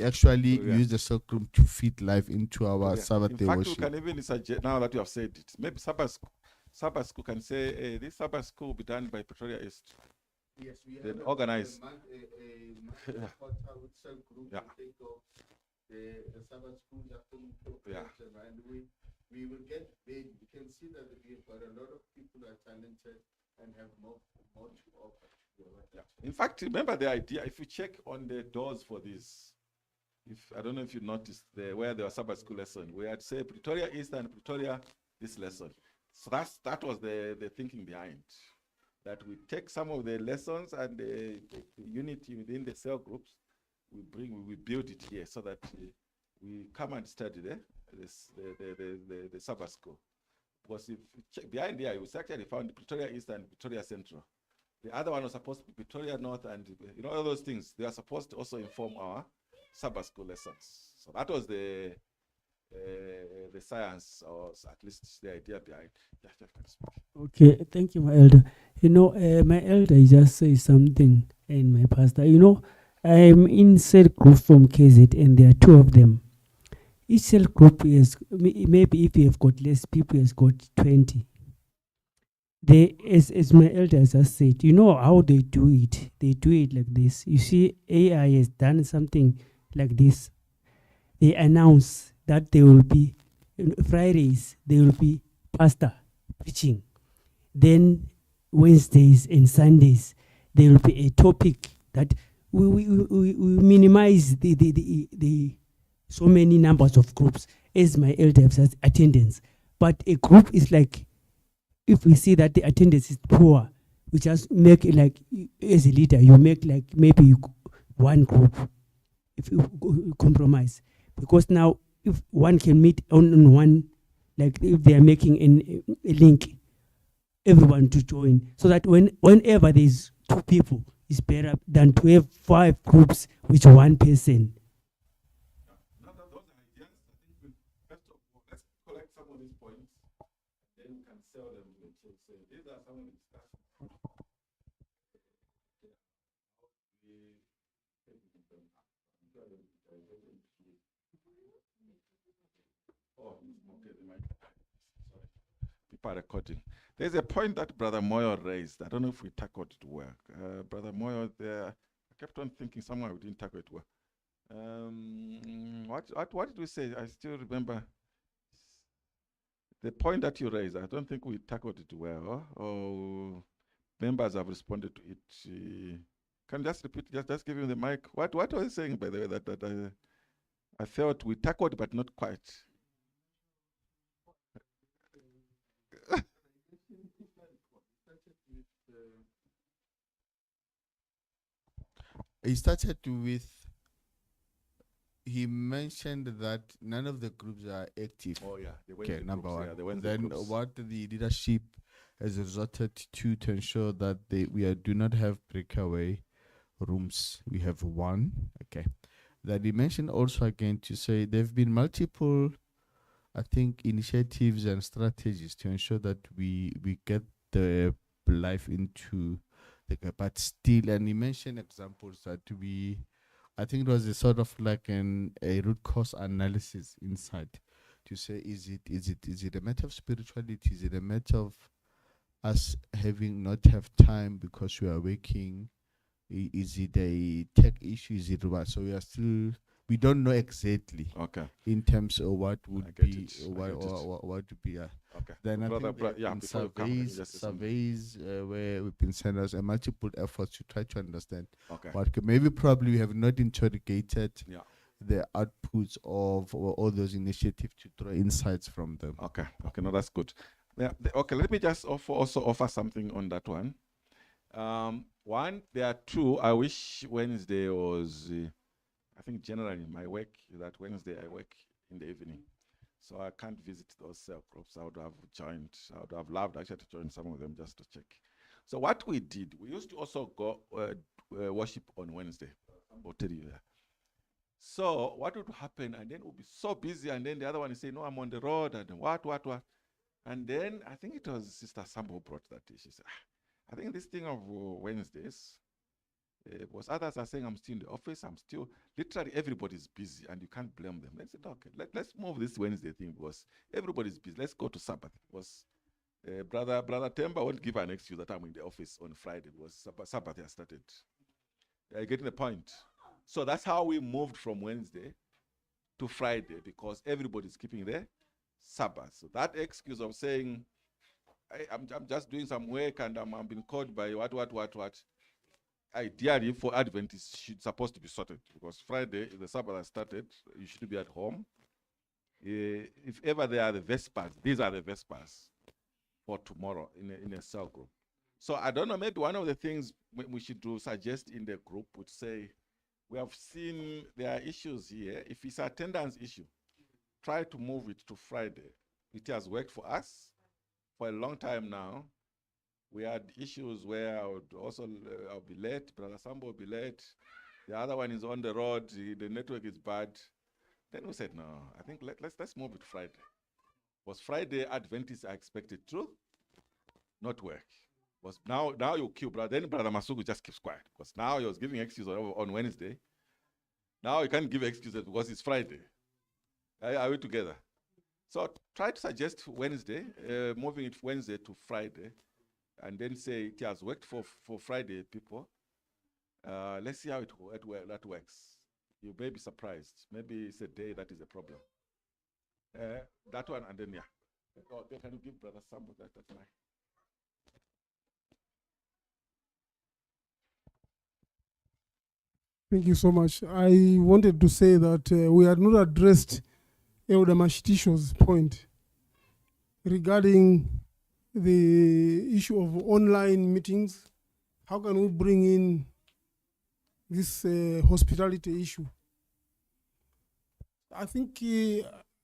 actually use the cell group to feed life into our Sabbath day worship. In fact, we can even suggest, now that you have said it, maybe Sabbath school can say, this Sabbath school will be done by Pretoria East. Yes, we have then organize. A with cell group to take off the Sabbath school afternoon program, and we will get big. You can see that we've got a lot of people who are talented and have more to offer. In fact, remember the idea, if you check on the doors for this, I don't know if you noticed where there was Sabbath school lesson, we had say Pretoria East and Pretoria this lesson. So that was the thinking behind. That we take some of the lessons and the unity within the cell groups, we build it here so that we come and study the Sabbath school. Because if you check behind there, we actually found Pretoria East and Pretoria Central. The other one was supposed to be Pretoria North, and all those things, they are supposed to also inform our Sabbath school lessons. So that was the science, or at least the idea behind. Okay, thank you, my elder. My elder just said something, and my pastor. I'm in cell group from KZ, and there are two of them. Each cell group is maybe if you have got less people, has got 20. They, as my elder has said, how they do it. They do it like this. You see, AI has done something like this. They announce that there will be Fridays, there will be pastor preaching. Then Wednesdays and Sundays, there will be a topic that we minimize the so many numbers of groups, as my elder says, attendance. But a group is like, if we see that the attendance is poor, we just make it like, as a leader, you make like maybe one group, if you compromise. Because now, if one can meet on one, like if they are making a link, everyone to join, so that whenever there's two people, it's better than to have 5 groups with one person. Those are ideas. I think first of all, let's collect some of these points, then we can sell them to the church. So these are some of the discussions. People are recording. There's a point that Brother Moyo raised. I don't know if we tackled it well. Brother Moyo, there, I kept on thinking somehow we didn't tackle it well. What did we say? I still remember the point that you raised. I don't think we tackled it well, or members have responded to it. Can you just repeat? Just give him the mic. What was he saying, by the way, that I felt we tackled, but not quite. He started with, he mentioned that none of the groups are active. Oh yeah, Okay, number one. Yeah, the Wednesday Then groups. what the leadership has resorted to ensure that do not have breakaway rooms. We have one. Okay. That he mentioned also again to say there have been multiple, I think, initiatives and strategies to ensure that we get the life into the, but still, and he mentioned examples that I think it was a sort of like a root cause analysis inside to say, is it a matter of spirituality? Is it a matter of us having not have time because we are working? Is it a tech issue? Is it what? So we don't know exactly. Okay. In terms of what would be, what would be. Okay. Then I think in surveys where we've been sending us multiple efforts to try to understand. Okay. Maybe probably we have not interrogated Yeah. the outputs of all those initiatives to draw insights from them. Okay. Okay. No, that's good. Yeah. Okay. Let me just offer something on that one. One, there are two. I wish Wednesday was. I think generally my work is that Wednesday I work in the evening, so I can't visit those cell groups. I would have joined. I would have loved actually to join some of them just to check. So what we did, we used to also go worship on Wednesday. I'll tell you that. So what would happen, and then we'll be so busy, and then the other one is saying, "No, I'm on the road," and what, and then I think it was Sister Sambo brought that. She said, "I think this thing of Wednesdays." Because others are saying, I'm still in the office, literally everybody's busy and you can't blame them. Let's say, okay, let's move this Wednesday thing because everybody's busy. Let's go to Sabbath. Because Brother Temba won't give an excuse that I'm in the office on Friday because Sabbath has started. Are you getting the point? So that's how we moved from Wednesday to Friday because everybody's keeping their Sabbath. So that excuse of saying, I'm just doing some work and I'm being called by what. Ideally, for Adventists, it's supposed to be sorted because Friday, the Sabbath has started. You should be at home. If ever there are the Vespers, these are the Vespers for tomorrow in a cell group. So I don't know, maybe one of the things we should suggest in the group would say, we have seen there are issues here. If it's an attendance issue, try to move it to Friday. It has worked for us for a long time now. We had issues where I'll be late, Brother Sambo will be late. The other one is on the road, the network is bad. Then we said, no, I think let's move it Friday. Was Friday Adventists are expected to not work. Was now you kill brother. Then Brother Masuku just keeps quiet. Because now he was giving excuses on Wednesday. Now you can't give excuses because it's Friday. Are we together? So try to suggest Wednesday, moving it Wednesday to Friday. And then say it has worked for Friday people. Let's see how that works. You may be surprised. Maybe it's a day that is a problem. That one and then can you give Brother Sambo that mic? Thank you so much. I wanted to say that we had not addressed Elder Mashitisho's point regarding the issue of online meetings. How can we bring in this hospitality issue? I think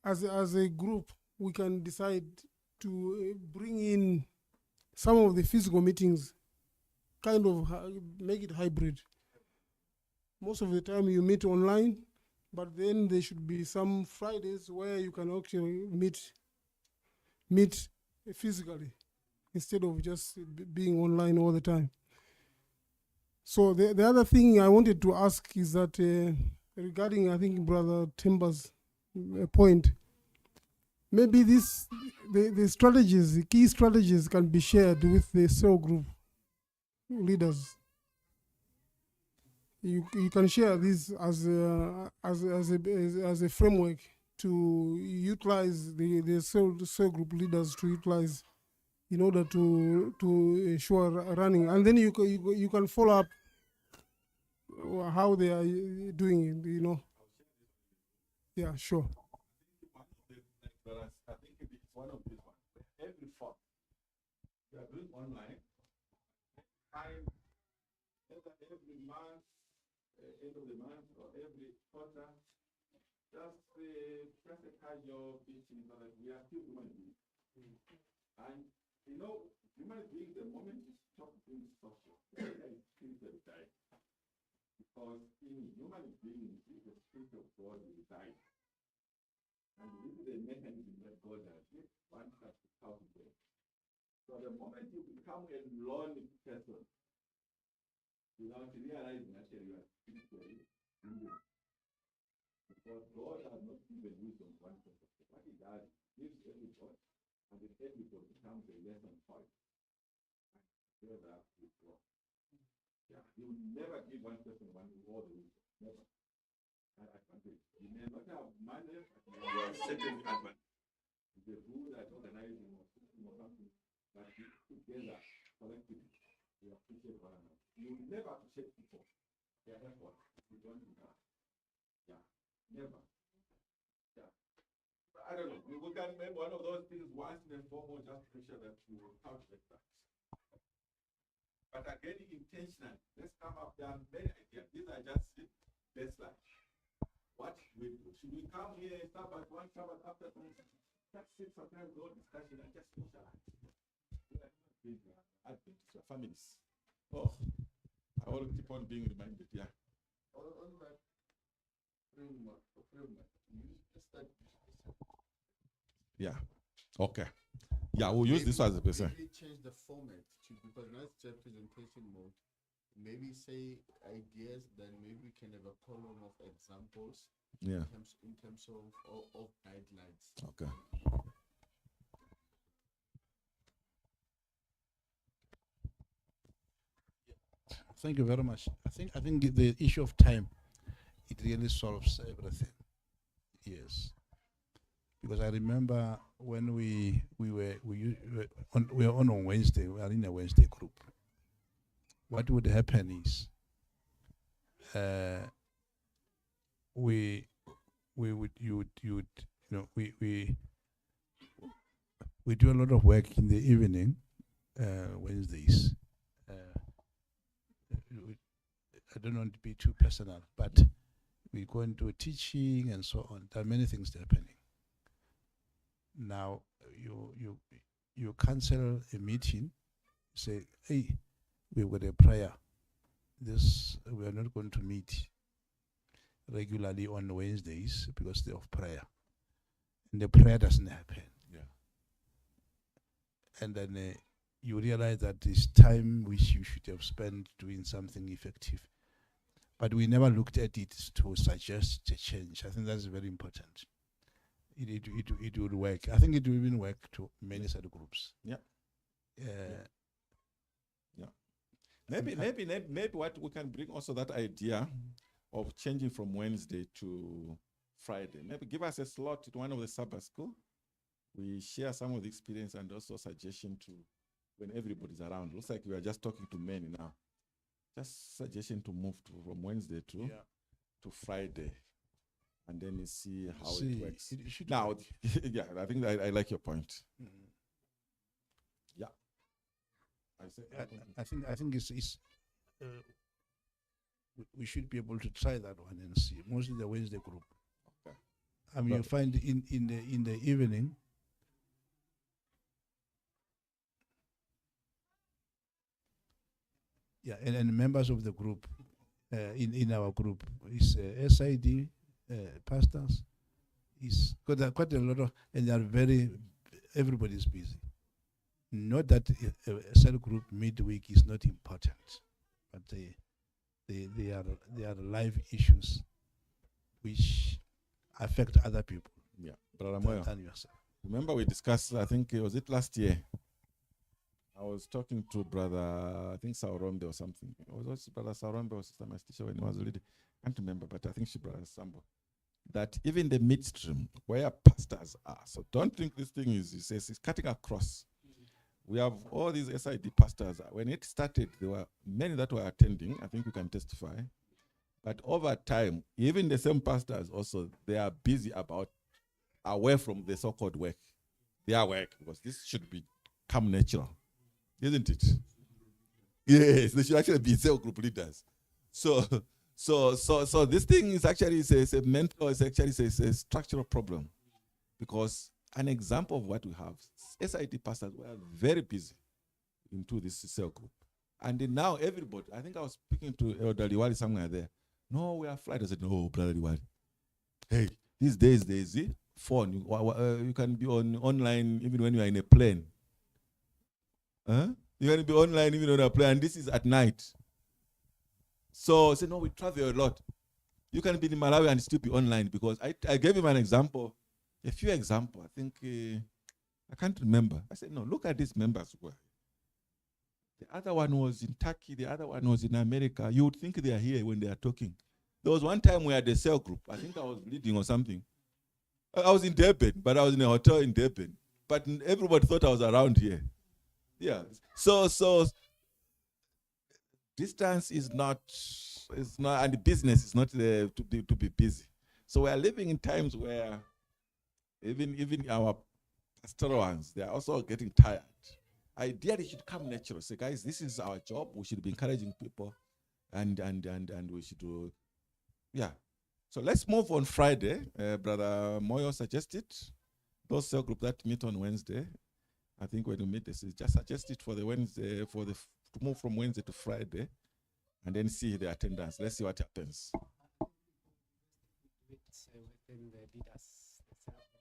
as a group, we can decide to bring in some of the physical meetings, kind of make it hybrid. Most of the time you meet online, but then there should be some Fridays where you can actually meet physically instead of just being online all the time. So the other thing I wanted to ask is that regarding, I think, Brother Timber's point, maybe the strategies, the key strategies can be shared with the cell group leaders. You can share this as a framework to utilize the cell group leaders to utilize in order to ensure running, and then you can follow up how they are doing it, you know. Yeah, sure. I think it's one of these ones. Every fourth, you are doing online. Time, every month, end of the month, or every quarter, just press a casual meeting so that we are still human beings. And you know, human beings, the moment you stop being social, it's still very die. Because in human beings, the spirit of God will die. And this is the mechanism that God has made. One has to count there. So the moment you become a lonely person, without realizing that you are spiritually human, because God has not given wisdom to one person. What he does, he gives everybody, and then everybody becomes a lesson point. And together we grow. Yeah, you will never give one person all the wisdom. Never. That advantage. You may not have money, but you have certain advantage. The rule that organizing or something, but together, collectively, we appreciate one another. You will never appreciate people, their effort. You don't do that. Yeah, never. Yeah. I don't know. We can make one of those things once in a foremost, just to make sure that we will calculate that. But again, intentional. Let's come up there and many ideas. These are just baseline. What we do? Should we come here and start at one Sabbath after just sit sometimes, no discussion, and just socialize? I've been to families. Oh, I will keep on being reminded. Yeah. On that framework, yeah. Okay. Yeah, we'll use this as a person. Maybe change the format to, because now it's just presentation mode. Maybe say ideas, then maybe we can have a column of examples. Yeah. In terms of guidelines. Okay. Thank you very much. I think the issue of time, it really solves everything. Yes. Because I remember when we were on Wednesday, we are in a Wednesday group. What would happen is we do a lot of work in the evening, Wednesdays. I don't want to be too personal, but we go into teaching and so on. There are many things happening. Now you cancel a meeting, say, hey, we've got a prayer. We are not going to meet regularly on Wednesdays because they're of prayer. And the prayer doesn't happen. Yeah. And then you realize that this time which you should have spent doing something effective. But we never looked at it to suggest a change. I think that's very important. It would work. I think it will even work to many side groups. Yeah. Yeah. Maybe what we can bring also that idea of changing from Wednesday to Friday. Maybe give us a slot at one of the Sabbath school. We share some of the experience and also suggestion to when everybody's around. Looks like we are just talking to many now. Just suggestion to move from Wednesday to Friday, and then you see how it works. It should now, work. yeah, I think I like your point. Mm. Yeah, I think it's we should be able to try that one and see. Mostly the Wednesday group. Okay. I mean, you find in the evening. Yeah, and members of the group, in our group, is SID pastors. Is quite a lot of, and they are everybody's busy. Not that a cell group midweek is not important, but they are live issues which affect other people Yeah, Brother than, Moyo. than yourself. Remember we discussed, I think, was it last year? I was talking to Brother, I think Saurombe or something. Was it Brother Saurombe or Sister Mastisha when he was leading? I can't remember, but I think she Brother Sambo. That even the midstream, where pastors are, so don't think this thing is cutting across. We have all these SID pastors. When it started, there were many that were attending. I think you can testify. But over time, even the same pastors also, they are busy about away from the so-called work. Their work, because this should become natural, isn't it? Yes, they should actually be cell group leaders. So this thing is actually a mental, it's actually a structural problem, because an example of what we have, SID pastors were very busy into this cell group. And then now everybody, I think I was speaking to Elder Liwali somewhere there. No, we are flight. I said, no, Brother Liwali. Hey, these days there's a phone. You can be online even when you are in a plane. Huh? You can be online even on a plane, and this is at night. So I said, no, we travel a lot. You can be in Malawi and still be online, because I gave him an example. A few examples. I think, I can't remember. I said, no, look at these members. The other one was in Turkey. The other one was in America. You would think they are here when they are talking. There was one time we had a cell group. I think I was leading or something. I was in Durban, but I was in a hotel in Durban. But everybody thought I was around here. Yeah. So distance is not, and the business is not there to be busy. So we are living in times where even our pastoral ones, they are also getting tired. Ideally, it should come natural. Say, guys, this is our job. We should be encouraging people, and we should do, yeah. So let's move on Friday. Brother Moyo suggested those cell groups that meet on Wednesday. I think when you meet, this is just suggest it for the Wednesday, to move from Wednesday to Friday, and then see the attendance. Let's see what happens. Within the leaders.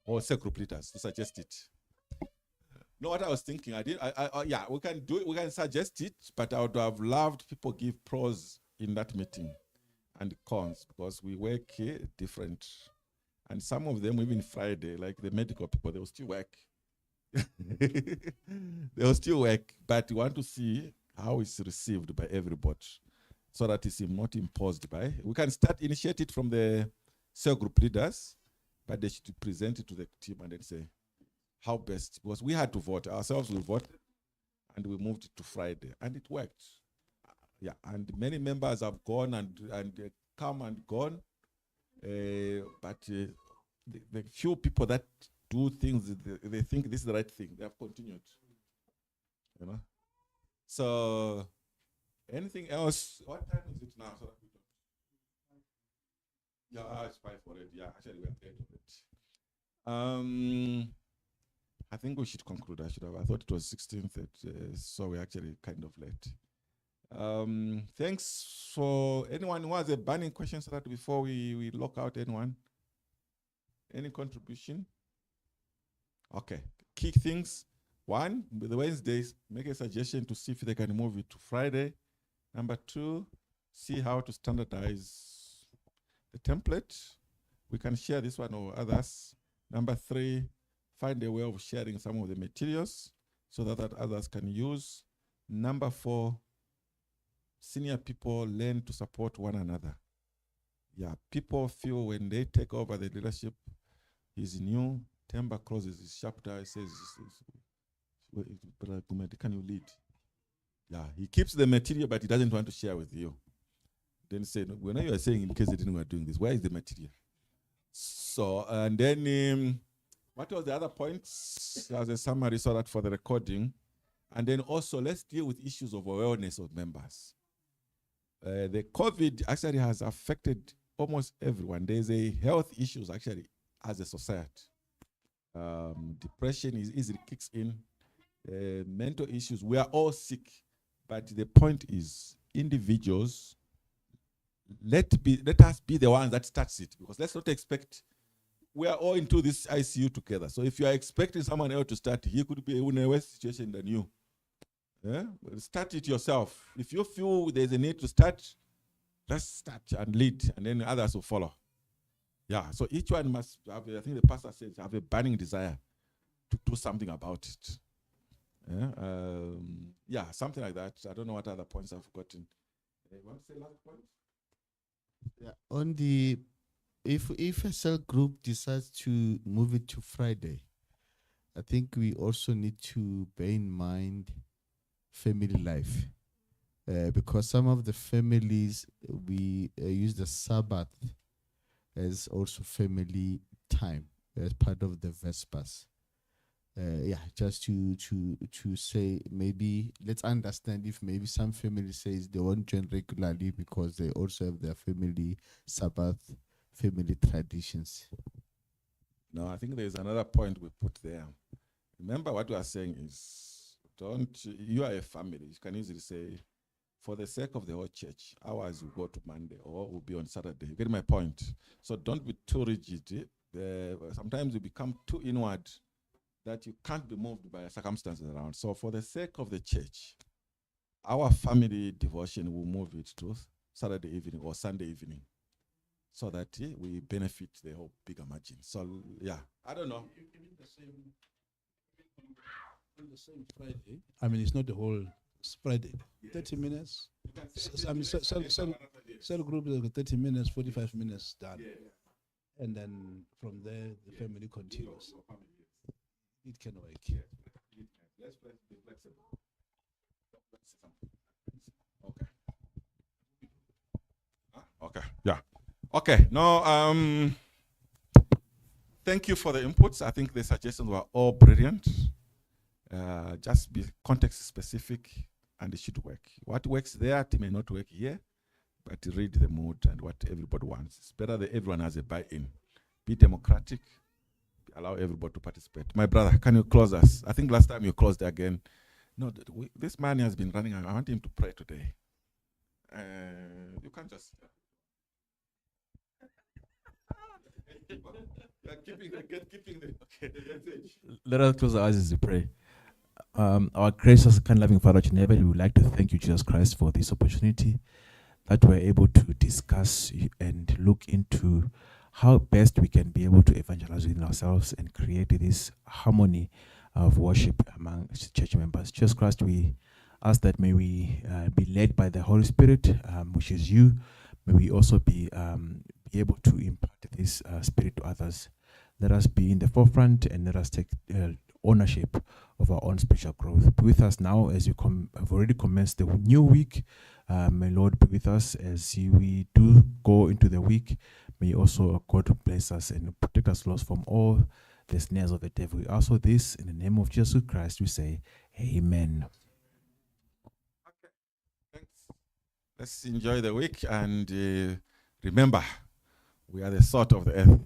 Or cell group leaders to suggest it. No, what I was thinking, yeah, we can do it. We can suggest it, but I would have loved people give pros in that meeting and cons, because we work different, and some of them even Friday, like the medical people, they will still work. They will still work, but we want to see how it's received by everybody, so that it's not imposed by. We can initiate it from the cell group leaders, but they should present it to the team and then say how best, because we had to vote ourselves. We voted, and we moved it to Friday, and it worked. Yeah, and many members have gone and come and gone, but the few people that do things, they think this is the right thing, they have continued. You know. So, anything else? What time is it now? So that we don't. Yeah, it's 5 already. Yeah, actually we are late already. I think we should conclude. I thought it was 16th, so we're actually kind of late. Thanks for anyone who has a burning question, so that before we lock out anyone. Any contribution? Okay. Key things. One, the Wednesdays, make a suggestion to see if they can move it to Friday. Number 2, see how to standardize the template. We can share this one or others. Number 3, find a way of sharing some of the materials so that others can use. Number 4, senior people learn to support one another. Yeah, people feel when they take over the leadership, he's new. Temba closes his chapter. He says, can you lead? Yeah, he keeps the material, but he doesn't want to share with you. Then say, no, when you are saying, in case they didn't want doing this, where is the material? So, and then, what was the other points? As a summary, so that for the recording. And then also, let's deal with issues of awareness of members. The COVID actually has affected almost everyone. There's a health issues actually as a society. Depression easily kicks in. Mental issues. We are all sick, but the point is, individuals. Let us be the ones that starts it, because let's not expect. We are all into this ICU together. So if you are expecting someone else to start, he could be in a worse situation than you. Yeah? Start it yourself. If you feel there's a need to start, let's start and lead, and then others will follow. Yeah, so each one must have, I think the pastor says, have a burning desire to do something about it. Yeah, something like that. I don't know what other points I've forgotten. You want to say last point? Yeah, on the if a cell group decides to move it to Friday, I think we also need to bear in mind family life, because some of the families we use the Sabbath as also family time as part of the Vespers. Yeah, just to say, maybe let's understand if maybe some family says they won't join regularly because they also have their family Sabbath, family traditions. No, I think there's another point we put there. Remember what we are saying is, you are a family. You can easily say, for the sake of the whole church, ours will go to Monday or will be on Saturday. You get my point? So don't be too rigid. Sometimes you become too inward that you can't be moved by circumstances around. So for the sake of the church, our family devotion will move it to Saturday evening or Sunday evening, so that we benefit the whole bigger margin. So yeah, I don't know. On the same Friday, I mean, it's not the whole Friday. 30 minutes. I mean, cell group is 30 minutes, 45 minutes done. Yeah. And then from there, the family continues. It can work. Let's be flexible. Okay. Okay. Yeah. Okay. Now, thank you for the inputs. I think the suggestions were all brilliant. Just be context specific, and it should work. What works there, it may not work here, but read the mood and what everybody wants. It's better that everyone has a buy-in. Be democratic. Allow everybody to participate. My brother, can you close us? I think last time you closed again. No, this man has been running. I want him to pray today. You can't just. keeping the message. Let us close our eyes as we pray. Our gracious, kind, loving Father in heaven, we would like to thank you, Jesus Christ, for this opportunity that we're able to discuss and look into how best we can be able to evangelize within ourselves and create this harmony of worship among church members. Jesus Christ, we ask that may we be led by the Holy Spirit, which is you. May we also be able to impart this spirit to others. Let us be in the forefront and let us take ownership of our own spiritual growth. Be with us now as we have already commenced the new week. May Lord be with us as we do go into the week. May also God bless us and protect us, Lord, from all the snares of the devil. We ask for this in the name of Jesus Christ. We say, Amen. Okay, thanks. Let's enjoy the week and remember, we are the salt of the earth.